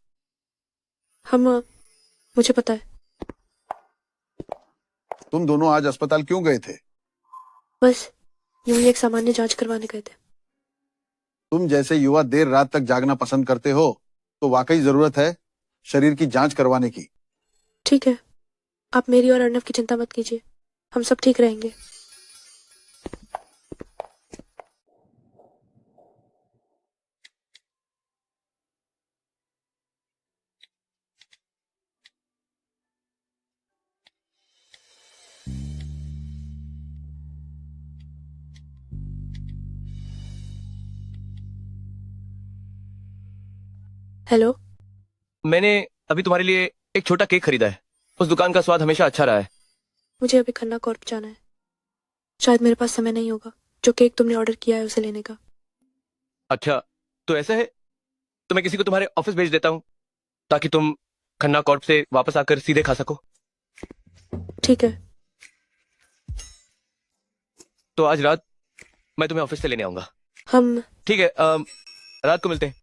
मुझे पता है। तुम दोनों आज अस्पताल क्यों गए थे? बस यूं ही एक सामान्य जांच करवाने गए थे। तुम जैसे युवा देर रात तक जागना पसंद करते हो, तो वाकई जरूरत है शरीर की जांच करवाने की। ठीक है, आप मेरी और अर्णव की चिंता मत कीजिए, हम सब ठीक रहेंगे। हेलो, मैंने अभी तुम्हारे लिए एक छोटा केक खरीदा है। उस दुकान का स्वाद हमेशा अच्छा रहा है। मुझे अभी खन्ना कॉर्प जाना है। शायद मेरे पास समय नहीं होगा जो केक तुमने ऑर्डर किया है उसे लेने का। अच्छा, तो ऐसा है तो मैं किसी को तुम्हारे ऑफिस भेज देता हूँ ताकि तुम खन्ना कॉर्प से वापस आकर सीधे खा सको। ठीक है। तो आज रात मैं तुम्हें ऑफिस से लेने आऊंगा। हम ठीक है, रात को मिलते हैं।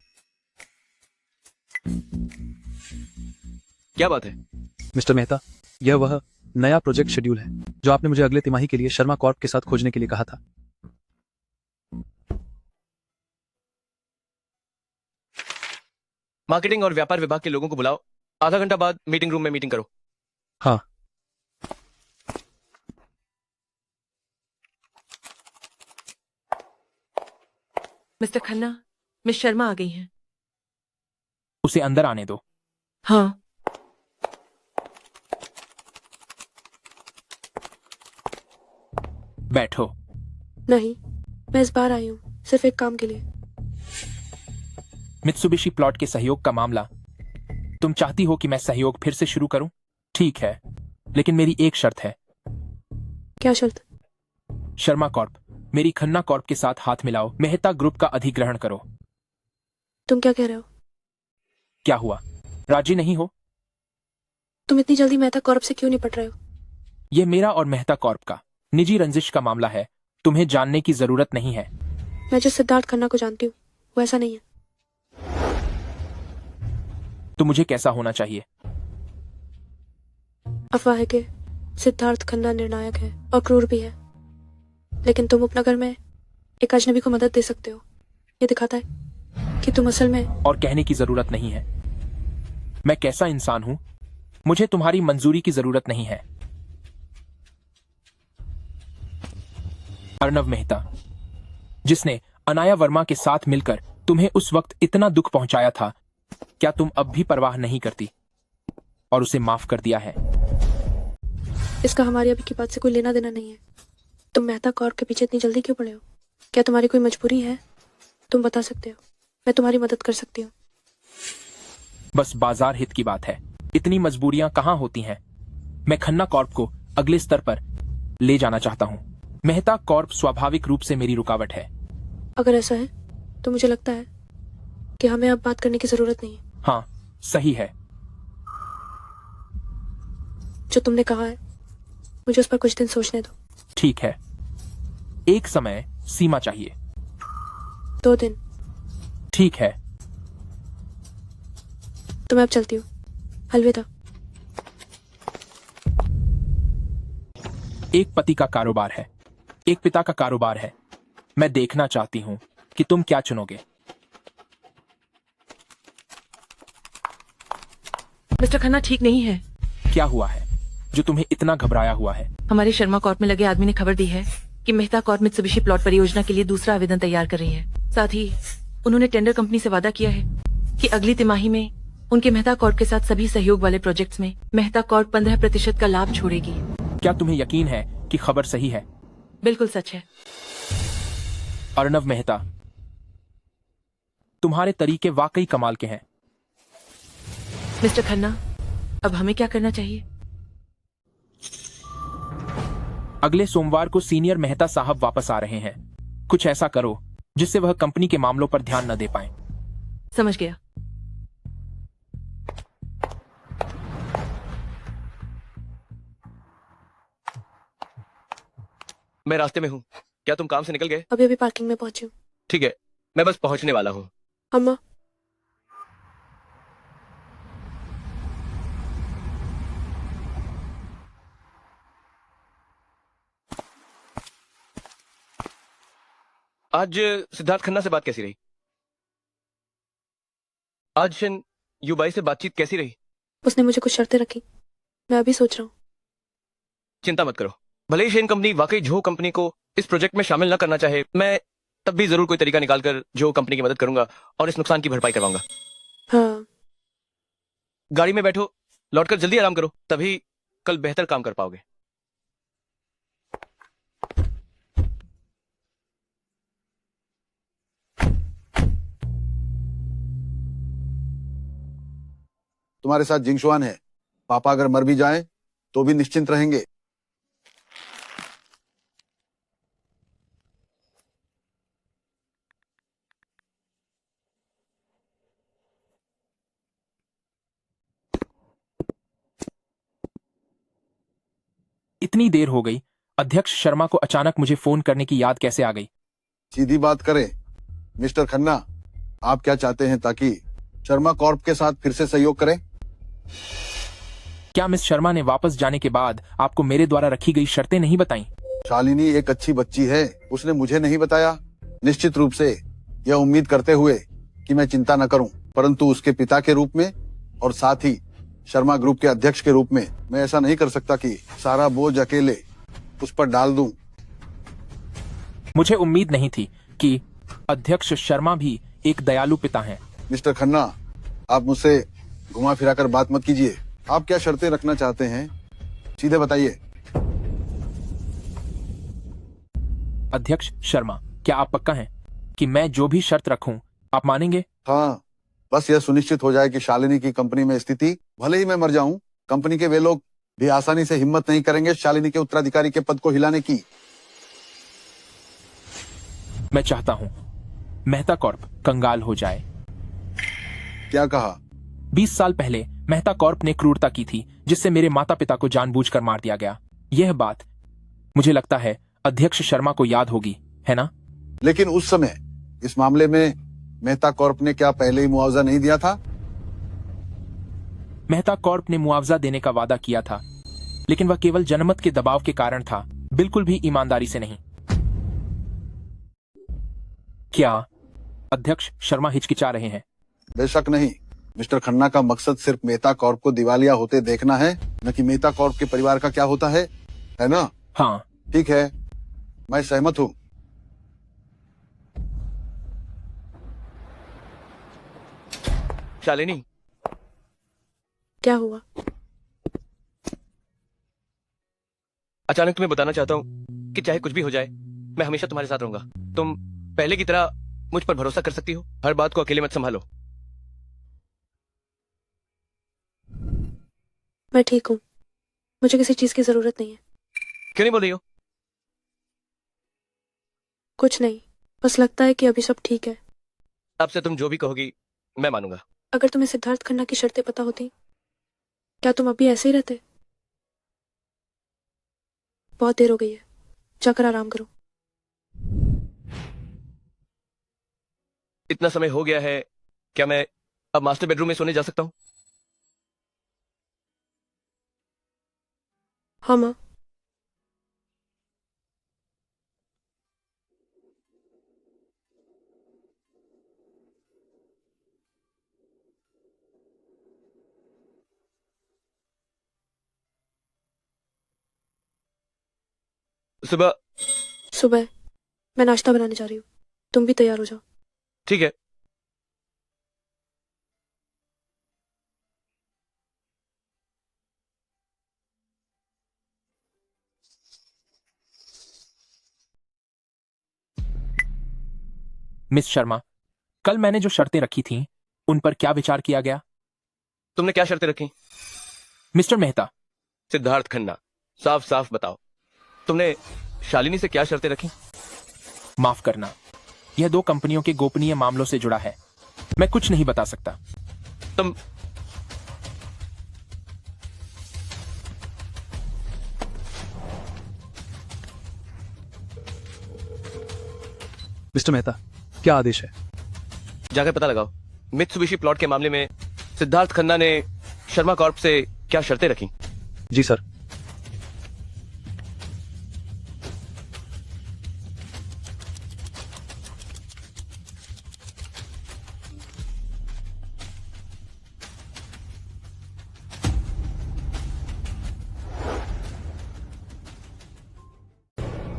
क्या बात है? मिस्टर मेहता, यह वह नया प्रोजेक्ट शेड्यूल है जो आपने मुझे अगले तिमाही के लिए शर्मा कॉर्प के साथ खोजने के लिए कहा था। मार्केटिंग और व्यापार विभाग के लोगों को बुलाओ। आधा घंटा बाद मीटिंग रूम में मीटिंग करो। हाँ। मिस्टर खन्ना, मिस शर्मा आ गई हैं। उसे अंदर आने दो। हाँ। बैठो। नहीं, मैं इस बार आई हूँ सिर्फ एक काम के लिए। मित्सुबिशी प्लॉट के सहयोग का मामला, तुम चाहती हो कि मैं सहयोग फिर से शुरू करूं? ठीक है, लेकिन मेरी एक शर्त है। क्या शर्त? शर्मा कॉर्प, मेरी खन्ना कॉर्प के साथ हाथ मिलाओ, मेहता ग्रुप का अधिग्रहण करो। तुम क्या कह रहे हो? क्या हुआ, राजी नहीं हो? तुम इतनी जल्दी मेहता कॉर्प से क्यों निपट रहे हो? यह मेरा और मेहता कॉर्प का निजी रंजिश का मामला है, तुम्हें जानने की जरूरत नहीं है। मैं जो सिद्धार्थ खन्ना को जानती हूँ वो ऐसा नहीं है। तो मुझे कैसा होना चाहिए? अफवाह है कि सिद्धार्थ खन्ना निर्णायक है और क्रूर भी है, लेकिन तुम उपनगर में एक अजनबी को मदद दे सकते हो। ये दिखाता है कि तुम असल में। और कहने की जरूरत नहीं है। मैं कैसा इंसान हूं, मुझे तुम्हारी मंजूरी की जरूरत नहीं है। अर्णव मेहता, जिसने अनाया वर्मा के साथ मिलकर तुम्हें उस वक्त इतना दुख पहुंचाया था, क्या तुम अब भी परवाह नहीं करती और उसे माफ कर दिया है? इसका हमारी अभी की बात से कोई लेना देना नहीं है। तुम मेहता कौर के पीछे इतनी जल्दी क्यों पड़े हो? क्या तुम्हारी कोई मजबूरी है? तुम बता सकते हो, मैं तुम्हारी मदद कर सकती हूँ। बस बाजार हित की बात है, इतनी मजबूरियां कहां होती हैं। मैं खन्ना कॉर्प को अगले स्तर पर ले जाना चाहता हूं। मेहता कॉर्प स्वाभाविक रूप से मेरी रुकावट है। अगर ऐसा है तो मुझे लगता है कि हमें अब बात करने की जरूरत नहीं है। हाँ, सही है। जो तुमने कहा है मुझे उस पर कुछ दिन सोचने दो। ठीक है, एक समय सीमा चाहिए। 2 दिन। ठीक है। तो मैं अब चलती हूँ, अलविदा। एक पति का कारोबार है, एक पिता का कारोबार है। मैं देखना चाहती हूं कि तुम क्या चुनोगे। मिस्टर खन्ना ठीक नहीं है। क्या हुआ है जो तुम्हें इतना घबराया हुआ है? हमारे शर्मा कॉर्प में लगे आदमी ने खबर दी है कि मेहता कॉर्प मित्सुबिशी प्लॉट परियोजना के लिए दूसरा आवेदन तैयार कर रही है। साथ ही उन्होंने टेंडर कंपनी से वादा किया है कि अगली तिमाही में उनके मेहता कॉर्प के साथ सभी सहयोग वाले प्रोजेक्ट्स में मेहता कॉर्प 15% का लाभ छोड़ेगी। क्या तुम्हें यकीन है कि खबर सही है? बिल्कुल सच है। अर्णव मेहता, तुम्हारे तरीके वाकई कमाल के हैं। मिस्टर खन्ना, अब हमें क्या करना चाहिए? अगले सोमवार को सीनियर मेहता साहब वापस आ रहे हैं। कुछ ऐसा करो जिससे वह कंपनी के मामलों पर ध्यान न दे पाएं। समझ गया। मैं रास्ते में हूँ। क्या तुम काम से निकल गए? अभी अभी पार्किंग में पहुंची हूँ। ठीक है, मैं बस पहुंचने वाला हूँ। अम्मा, आज सिद्धार्थ खन्ना से बात कैसी रही? आज शन युबाई से बातचीत कैसी रही? उसने मुझे कुछ शर्तें रखी, मैं अभी सोच रहा हूँ। चिंता मत करो, भले ही शेन कंपनी वाकई जो कंपनी को इस प्रोजेक्ट में शामिल न करना चाहे, मैं तब भी जरूर कोई तरीका निकालकर जो कंपनी की मदद करूंगा और इस नुकसान की भरपाई करवाऊंगा। हाँ। गाड़ी में बैठो, लौटकर जल्दी आराम करो, तभी कल बेहतर काम कर पाओगे। तुम्हारे साथ जिंगशुआन है। पापा अगर मर भी जाएं तो भी निश्चिंत रहेंगे। इतनी देर हो गई, अध्यक्ष शर्मा को अचानक मुझे फोन करने की याद कैसे आ गई? सीधी बात करें मिस्टर खन्ना, आप क्या चाहते हैं ताकि शर्मा कॉर्प के साथ फिर से सहयोग करें? क्या मिस शर्मा ने वापस जाने के बाद आपको मेरे द्वारा रखी गई शर्तें नहीं बताई? शालिनी एक अच्छी बच्ची है, उसने मुझे नहीं बताया। निश्चित रूप से यह उम्मीद करते हुए कि मैं चिंता न करूं, परंतु उसके पिता के रूप में और साथ ही शर्मा ग्रुप के अध्यक्ष के रूप में मैं ऐसा नहीं कर सकता कि सारा बोझ अकेले उस पर डाल दूं। मुझे उम्मीद नहीं थी कि अध्यक्ष शर्मा भी एक दयालु पिता हैं। मिस्टर खन्ना, आप मुझसे घुमा फिरा कर बात मत कीजिए। आप क्या शर्तें रखना चाहते हैं, सीधे बताइए। अध्यक्ष शर्मा, क्या आप पक्का हैं कि मैं जो भी शर्त रखूं आप मानेंगे? हाँ, बस यह सुनिश्चित हो जाए कि शालिनी की कंपनी में स्थिति, भले ही मैं मर जाऊं, कंपनी के वे लोग भी आसानी से हिम्मत नहीं करेंगे शालिनी के उत्तराधिकारी के पद को हिलाने की। मैं चाहता हूं मेहता कॉर्प कंगाल हो जाए। क्या कहा? 20 साल पहले मेहता कॉर्प ने क्रूरता की थी जिससे मेरे माता पिता को जानबूझकर मार दिया गया। यह बात मुझे लगता है अध्यक्ष शर्मा को याद होगी, है ना? लेकिन उस समय इस मामले में मेहता कॉर्प ने क्या पहले ही मुआवजा नहीं दिया था? मेहता कॉर्प ने मुआवजा देने का वादा किया था, लेकिन वह केवल जनमत के दबाव के कारण था, बिल्कुल भी ईमानदारी से नहीं। क्या अध्यक्ष शर्मा हिचकिचा रहे हैं? बेशक नहीं। मिस्टर खन्ना का मकसद सिर्फ मेहता कॉर्प को दिवालिया होते देखना है, न कि मेहता कॉर्प के परिवार का क्या होता है ना? हाँ। ठीक है, मैं सहमत हूं। शालिनी, क्या हुआ? अचानक तुम्हें बताना चाहता हूँ कि चाहे कुछ भी हो जाए, मैं हमेशा तुम्हारे साथ रहूंगा। तुम पहले की तरह मुझ पर भरोसा कर सकती हो। हर बात को अकेले मत संभालो। मैं ठीक हूँ, मुझे किसी चीज की जरूरत नहीं है। क्यों नहीं बोल रही हो? कुछ नहीं, बस लगता है कि अभी सब ठीक है। आपसे तुम जो भी कहोगी मैं मानूंगा। अगर तुम्हें सिद्धार्थ खन्ना की शर्तें पता होती, क्या तुम अभी ऐसे ही रहते? बहुत देर हो गई है, जाकर आराम करो। इतना समय हो गया है, क्या मैं अब मास्टर बेडरूम में सोने जा सकता हूँ? हाँ माँ। सुबह सुबह मैं नाश्ता बनाने जा रही हूँ, तुम भी तैयार हो जाओ। ठीक है। मिस शर्मा, कल मैंने जो शर्तें रखी थीं, उन पर क्या विचार किया गया? तुमने क्या शर्तें रखी? मिस्टर मेहता। सिद्धार्थ खन्ना, साफ साफ बताओ, तुमने शालिनी से क्या शर्तें रखी? माफ करना, यह 2 कंपनियों के गोपनीय मामलों से जुड़ा है, मैं कुछ नहीं बता सकता। तुम मिस्टर मेहता, क्या आदेश है? जाकर पता लगाओ, मित्सुबिशी प्लॉट के मामले में सिद्धार्थ खन्ना ने शर्मा कॉर्प से क्या शर्तें रखी? जी सर।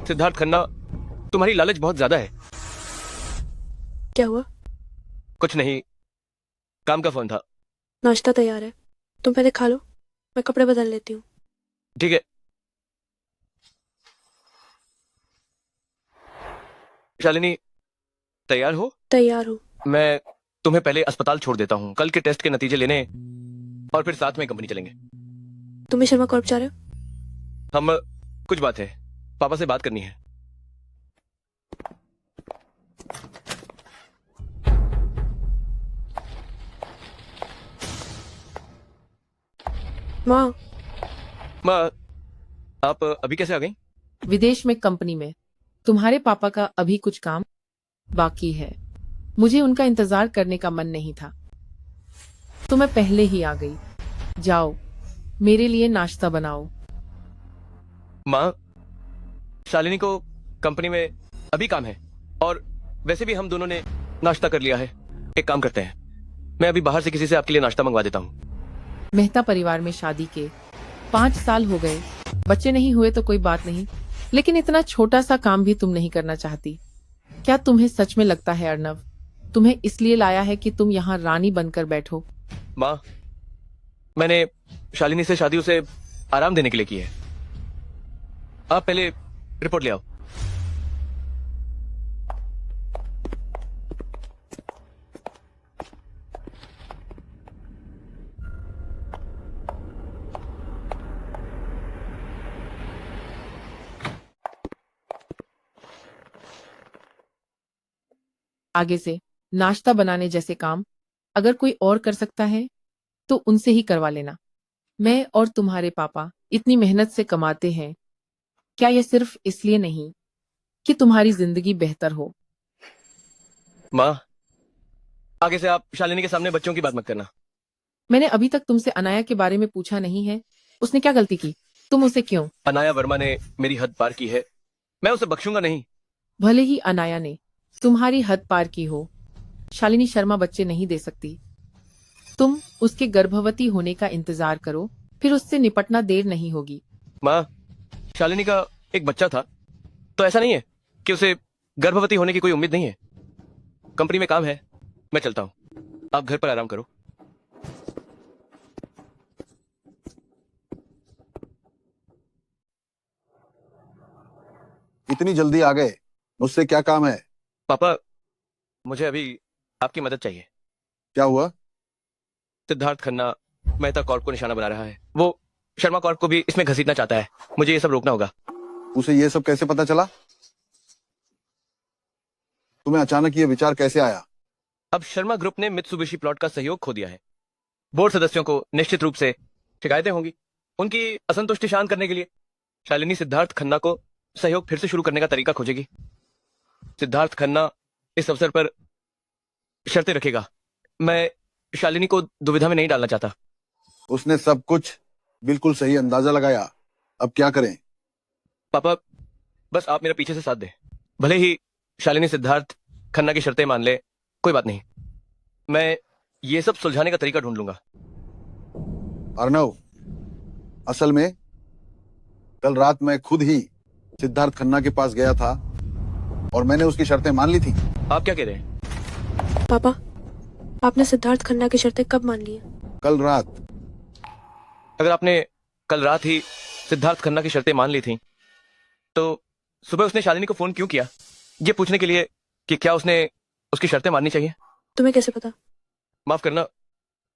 सिद्धार्थ खन्ना, तुम्हारी लालच बहुत ज्यादा है। क्या हुआ? कुछ नहीं, काम का फोन था। नाश्ता तैयार है, तुम पहले खा लो, मैं कपड़े बदल लेती हूँ। ठीक है। शालिनी, तैयार हो? तैयार हूँ। मैं तुम्हें पहले अस्पताल छोड़ देता हूँ, कल के टेस्ट के नतीजे लेने, और फिर साथ में कंपनी चलेंगे। तुम भी शर्मा कॉर्प जा रहे हो? हम कुछ बात है, पापा से बात करनी है। माँ। माँ, आप अभी कैसे आ गई? विदेश में कंपनी में तुम्हारे पापा का अभी कुछ काम बाकी है, मुझे उनका इंतजार करने का मन नहीं था, तो मैं पहले ही आ गई। जाओ, मेरे लिए नाश्ता बनाओ। माँ, शालिनी को कंपनी में अभी काम है, और वैसे भी हम दोनों ने नाश्ता कर लिया है। एक काम करते हैं, मैं अभी बाहर से किसी से आपके लिए नाश्ता मंगवा देता हूँ। मेहता परिवार में शादी के 5 साल हो गए, बच्चे नहीं हुए तो कोई बात नहीं, लेकिन इतना छोटा सा काम भी तुम नहीं करना चाहती। क्या तुम्हें सच में लगता है अर्नव, तुम्हें इसलिए लाया है कि तुम यहाँ रानी बनकर बैठो? माँ, मैंने शालिनी से शादी उसे आराम देने के लिए की है। आप पहले रिपोर्ट ले आओ। आगे से नाश्ता बनाने जैसे काम अगर कोई और कर सकता है तो उनसे ही करवा लेना। मैं और तुम्हारे पापा इतनी मेहनत से कमाते हैं, क्या यह सिर्फ इसलिए नहीं कि तुम्हारी जिंदगी बेहतर हो? माँ, आगे से आप शालिनी के सामने बच्चों की बात मत करना। मैंने अभी तक तुमसे अनाया के बारे में पूछा नहीं है। उसने क्या गलती की? तुम उसे क्यों? अनाया वर्मा ने मेरी हद पार की है, मैं उसे बख्शूंगा नहीं। भले ही अनाया ने तुम्हारी हद पार की हो, शालिनी शर्मा बच्चे नहीं दे सकती। तुम उसके गर्भवती होने का इंतजार करो, फिर उससे निपटना देर नहीं होगी। माँ, शालिनी का एक बच्चा था, तो ऐसा नहीं है कि उसे गर्भवती होने की कोई उम्मीद नहीं है। कंपनी में काम है, मैं चलता हूँ, आप घर पर आराम करो। इतनी जल्दी आ गए, मुझसे क्या काम है? पापा, मुझे अभी आपकी मदद चाहिए। क्या हुआ? सिद्धार्थ खन्ना मेहता कॉर्प को निशाना बना रहा है। वो शर्मा कॉर्प को भी इसमें घसीटना चाहता है। मुझे ये सब रोकना होगा। उसे ये सब कैसे पता चला? तुम्हें अचानक ये विचार कैसे आया? अब शर्मा ग्रुप ने मित्सुबिशी प्लॉट का सहयोग खो दिया है। बोर्ड सदस्यों को निश्चित रूप से शिकायतें होंगी। उनकी असंतुष्टि शांत करने के लिए शालिनी सिद्धार्थ खन्ना को सहयोग फिर से शुरू करने का तरीका खोजेगी। सिद्धार्थ खन्ना इस अवसर पर शर्तें रखेगा। मैं शालिनी को दुविधा में नहीं डालना चाहता। उसने सब कुछ बिल्कुल सही अंदाजा लगाया, अब क्या करें? पापा, बस आप मेरे पीछे से साथ दें। भले ही शालिनी सिद्धार्थ खन्ना की शर्तें मान ले, कोई बात नहीं, मैं ये सब सुलझाने का तरीका ढूंढ लूंगा। अर्णव, असल में कल रात मैं खुद ही सिद्धार्थ खन्ना के पास गया था और मैंने उसकी शर्तें मान ली थी। आप क्या कह रहे हैं? पापा, आपने सिद्धार्थ खन्ना की शर्तें कब मान ली हैं? कल रात। अगर आपने कल रात ही सिद्धार्थ खन्ना की शर्तें मान ली थी, तो सुबह उसने शालिनी को फोन क्यों किया? ये पूछने के लिए कि क्या उसने उसकी शर्तें माननी चाहिए। तुम्हें कैसे पता? माफ करना,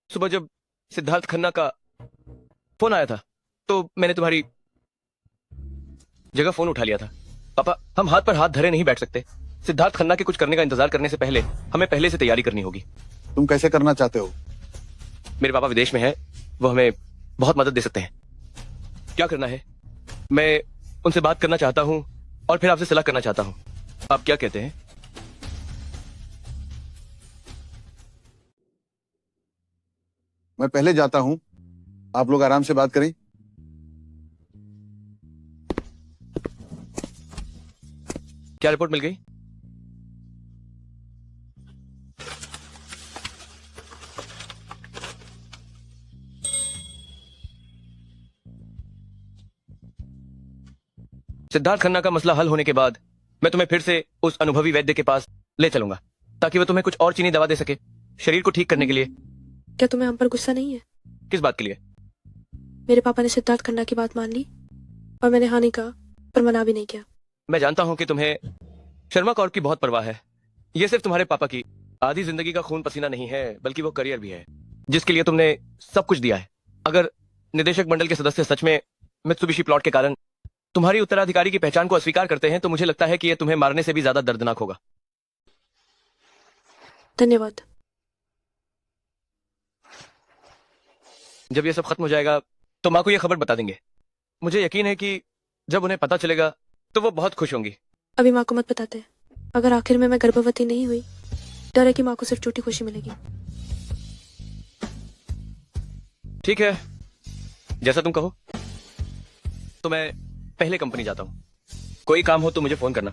सुबह जब सिद्धार्थ खन्ना का फोन आया था तो मैंने तुम्हारी जगह फोन उठा लिया था। पापा, हम हाथ पर हाथ धरे नहीं बैठ सकते। सिद्धार्थ खन्ना के कुछ करने का इंतजार करने से पहले हमें पहले से तैयारी करनी होगी। तुम कैसे करना चाहते हो? मेरे पापा विदेश में हैं, वो हमें बहुत मदद दे सकते हैं। क्या करना है? मैं उनसे बात करना चाहता हूं और फिर आपसे सलाह करना चाहता हूं। आप क्या कहते हैं? मैं पहले जाता हूं, आप लोग आराम से बात करें। क्या रिपोर्ट मिल गई? सिद्धार्थ खन्ना का मसला हल होने के बाद मैं तुम्हें फिर से उस अनुभवी वैद्य के पास ले चलूंगा ताकि वो तुम्हें कुछ और चीनी दवा दे सके शरीर को ठीक करने के लिए। क्या तुम्हें हम पर गुस्सा नहीं है? किस बात के लिए? मेरे पापा ने सिद्धार्थ खन्ना की बात मान ली और मैंने हाँ नहीं कहा, पर मना भी नहीं किया। मैं जानता हूं कि तुम्हें शर्मा कौर की बहुत परवाह है। ये सिर्फ तुम्हारे पापा की आधी जिंदगी का खून पसीना नहीं है, बल्कि वो करियर भी है जिसके लिए तुमने सब कुछ दिया है। अगर निदेशक मंडल के सदस्य सच में मित्सुबिशी प्लॉट के कारण तुम्हारी उत्तराधिकारी की पहचान को अस्वीकार करते हैं तो मुझे लगता है कि यह तुम्हें मारने से भी ज्यादा दर्दनाक होगा। धन्यवाद। जब ये सब खत्म हो जाएगा तो माँ को यह खबर बता देंगे। मुझे यकीन है कि जब उन्हें पता चलेगा तो वो बहुत खुश होंगी। अभी माँ को मत बताते। अगर आखिर में मैं गर्भवती नहीं हुई, डर है कि माँ को सिर्फ झूठी खुशी मिलेगी। ठीक है, जैसा तुम कहो। तो मैं पहले कंपनी जाता हूं। कोई काम हो तो मुझे फोन करना।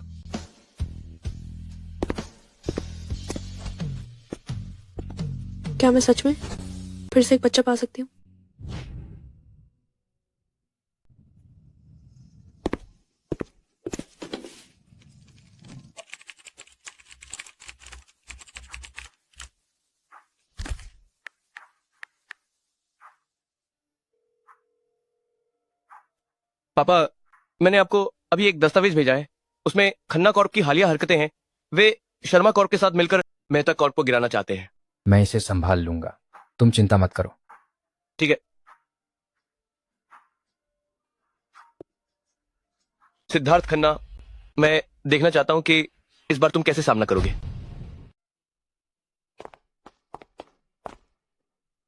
क्या मैं सच में फिर से एक बच्चा पा सकती हूँ? पापा, मैंने आपको अभी एक दस्तावेज भेजा है। उसमें खन्ना कॉर्प की हालिया हरकतें हैं। वे शर्मा कॉर्प के साथ मिलकर मेहता कॉर्प को गिराना चाहते हैं। मैं इसे संभाल लूंगा, तुम चिंता मत करो। ठीक है। सिद्धार्थ खन्ना, मैं देखना चाहता हूं कि इस बार तुम कैसे सामना करोगे।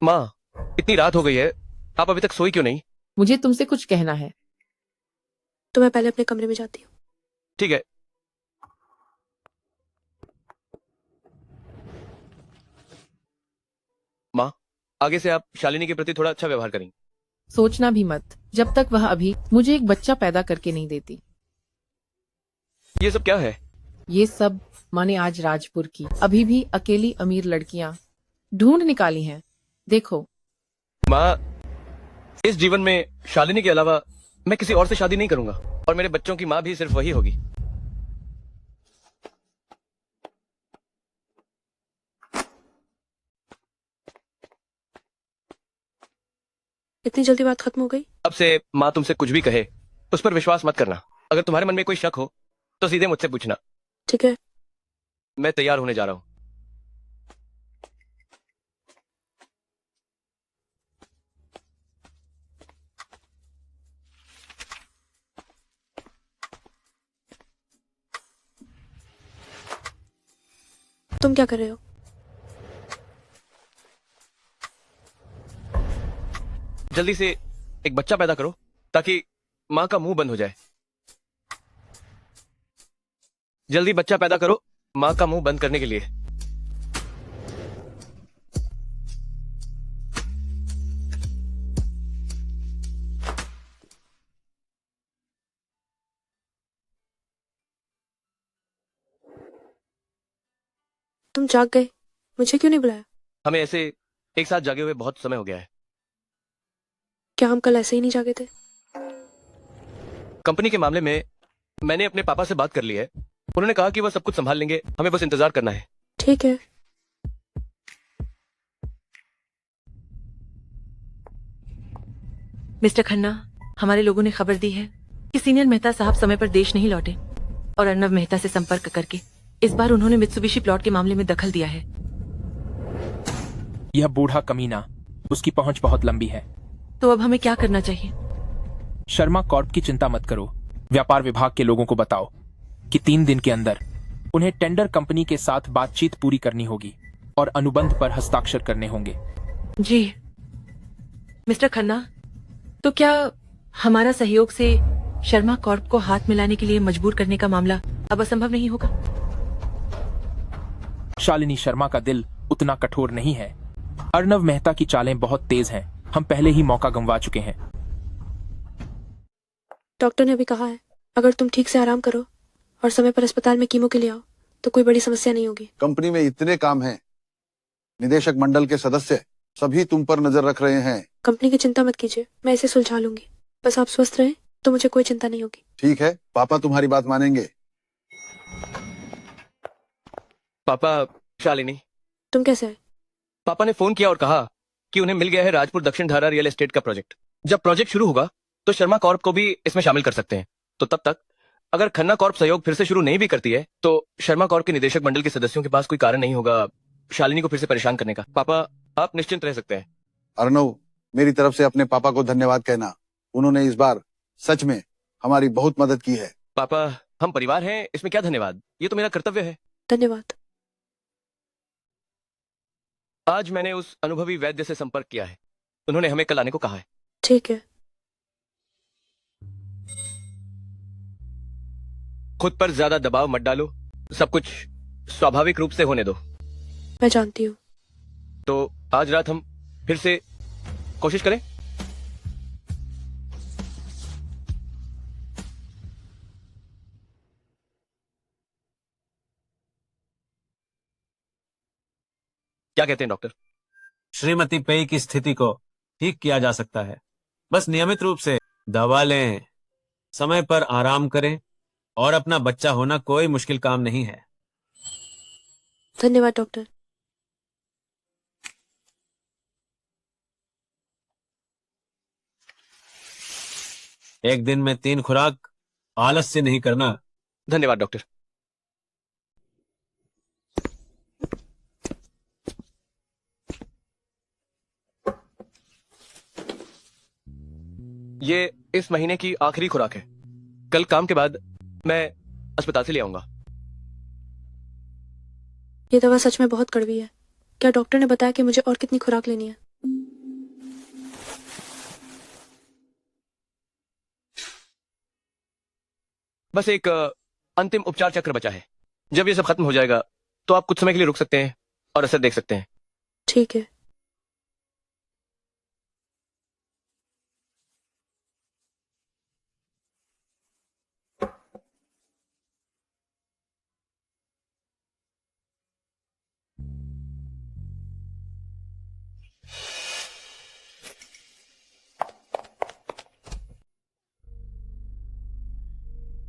माँ, इतनी रात हो गई है, आप अभी तक सोई क्यों नहीं? मुझे तुमसे कुछ कहना है। तो मैं पहले अपने कमरे में जाती हूँ। ठीक है। माँ, आगे से आप शालिनी के प्रति थोड़ा अच्छा व्यवहार करेंगे। सोचना भी मत, जब तक वह अभी मुझे एक बच्चा पैदा करके नहीं देती। ये सब क्या है? ये सब माने आज राजपुर की अभी भी अकेली अमीर लड़कियां ढूंढ निकाली हैं। देखो माँ, इस जीवन में शालिनी के अलावा मैं किसी और से शादी नहीं करूंगा, और मेरे बच्चों की माँ भी सिर्फ वही होगी। इतनी जल्दी बात खत्म हो गई? अब से माँ तुमसे कुछ भी कहे उस पर विश्वास मत करना। अगर तुम्हारे मन में कोई शक हो तो सीधे मुझसे पूछना। ठीक है। मैं तैयार होने जा रहा हूँ। तुम क्या कर रहे हो? जल्दी से एक बच्चा पैदा करो ताकि माँ का मुंह बंद हो जाए। जल्दी बच्चा पैदा करो माँ का मुंह बंद करने के लिए। तुम जाग गए, मुझे क्यों नहीं बुलाया? हमें ऐसे एक साथ जागे हुए बहुत समय हो गया है। क्या हम कल ऐसे ही नहीं जागे थे? कंपनी के मामले में मैंने अपने पापा से बात कर ली है। उन्होंने कहा कि वह सब कुछ संभाल लेंगे, हमें बस इंतजार करना है। ठीक है। मिस्टर खन्ना, हमारे लोगों ने खबर दी है कि सीनियर मेहता साहब समय पर देश नहीं लौटे और अर्नव मेहता से संपर्क करके इस बार उन्होंने मित्सुबिशी प्लॉट के मामले में दखल दिया है। यह बूढ़ा कमीना, उसकी पहुंच बहुत लंबी है। तो अब हमें क्या करना चाहिए? शर्मा कॉर्प की चिंता मत करो। व्यापार विभाग के लोगों को बताओ कि 3 दिन के अंदर उन्हें टेंडर कंपनी के साथ बातचीत पूरी करनी होगी और अनुबंध पर हस्ताक्षर करने होंगे। जी मिस्टर खन्ना, तो क्या हमारा सहयोग से शर्मा कॉर्प को हाथ मिलाने के लिए मजबूर करने का मामला अब असंभव नहीं होगा? शालिनी शर्मा का दिल उतना कठोर नहीं है। अर्नव मेहता की चालें बहुत तेज हैं। हम पहले ही मौका गंवा चुके हैं। डॉक्टर ने अभी कहा है अगर तुम ठीक से आराम करो और समय पर अस्पताल में कीमो के लिए आओ तो कोई बड़ी समस्या नहीं होगी। कंपनी में इतने काम हैं, निदेशक मंडल के सदस्य सभी तुम पर नजर रख रहे हैं। कंपनी की चिंता मत कीजिए, मैं इसे सुलझा लूंगी। बस आप स्वस्थ रहें तो मुझे कोई चिंता नहीं होगी। ठीक है, पापा तुम्हारी बात मानेंगे। पापा, शालिनी। तुम कैसे आए? पापा ने फोन किया और कहा कि उन्हें मिल गया है राजपुर दक्षिण धारा रियल एस्टेट का प्रोजेक्ट। जब प्रोजेक्ट शुरू होगा तो शर्मा कॉर्प को भी इसमें शामिल कर सकते हैं। तो तब तक अगर खन्ना कॉर्प सहयोग फिर से शुरू नहीं भी करती है तो शर्मा कॉर्प के निदेशक मंडल के सदस्यों के पास कोई कारण नहीं होगा शालिनी को फिर से परेशान करने का। पापा, आप निश्चिंत रह सकते हैं। अर्नव, मेरी तरफ से अपने पापा को धन्यवाद कहना। उन्होंने इस बार सच में हमारी बहुत मदद की है। पापा, हम परिवार हैं, इसमें क्या धन्यवाद, ये तो मेरा कर्तव्य है। धन्यवाद। आज मैंने उस अनुभवी वैद्य से संपर्क किया है। उन्होंने हमें कल आने को कहा है। ठीक है। खुद पर ज्यादा दबाव मत डालो, सब कुछ स्वाभाविक रूप से होने दो। मैं जानती हूँ। तो आज रात हम फिर से कोशिश करें। क्या कहते हैं डॉक्टर? श्रीमती पेई की स्थिति को ठीक किया जा सकता है। बस नियमित रूप से दवा लें, समय पर आराम करें और अपना बच्चा होना कोई मुश्किल काम नहीं है। धन्यवाद डॉक्टर। एक दिन में 3 खुराक आलस से नहीं करना। धन्यवाद डॉक्टर। ये इस महीने की आखिरी खुराक है। कल काम के बाद मैं अस्पताल से ले आऊंगा। ये दवा सच में बहुत कड़वी है। क्या डॉक्टर ने बताया कि मुझे और कितनी खुराक लेनी है? बस एक अंतिम उपचार चक्र बचा है। जब ये सब खत्म हो जाएगा तो आप कुछ समय के लिए रुक सकते हैं और असर देख सकते हैं। ठीक है।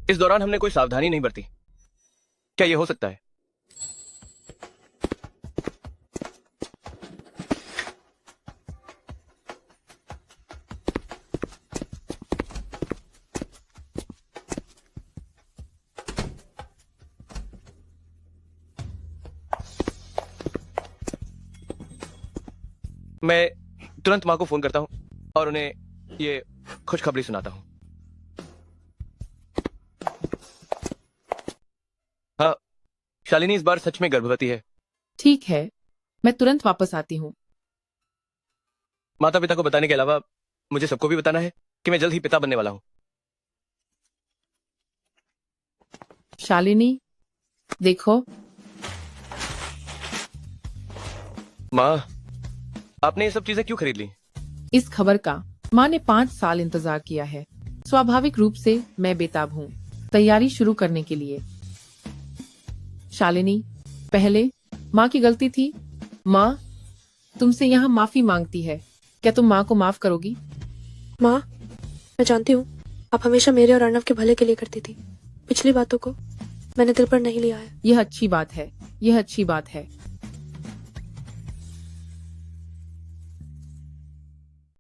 इस दौरान हमने कोई सावधानी नहीं बरती। क्या ये हो सकता है? मैं तुरंत मां को फोन करता हूं और उन्हें ये खुशखबरी सुनाता हूं। हाँ, शालिनी इस बार सच में गर्भवती है। ठीक है, मैं तुरंत वापस आती हूँ। माता पिता को बताने के अलावा मुझे सबको भी बताना है कि मैं जल्द ही पिता बनने वाला हूँ। शालिनी, देखो। माँ, आपने ये सब चीजें क्यों खरीद ली? इस खबर का माँ ने 5 साल इंतजार किया है। स्वाभाविक रूप से मैं बेताब हूँ तैयारी शुरू करने के लिए। शालिनी, पहले माँ की गलती थी। माँ तुमसे यहाँ माफी मांगती है। क्या तुम माँ को माफ करोगी? माँ, मैं जानती हूँ आप हमेशा मेरे और अर्णव के भले के लिए करती थी। पिछली बातों को मैंने दिल पर नहीं लिया है। यह अच्छी बात है, यह अच्छी बात है।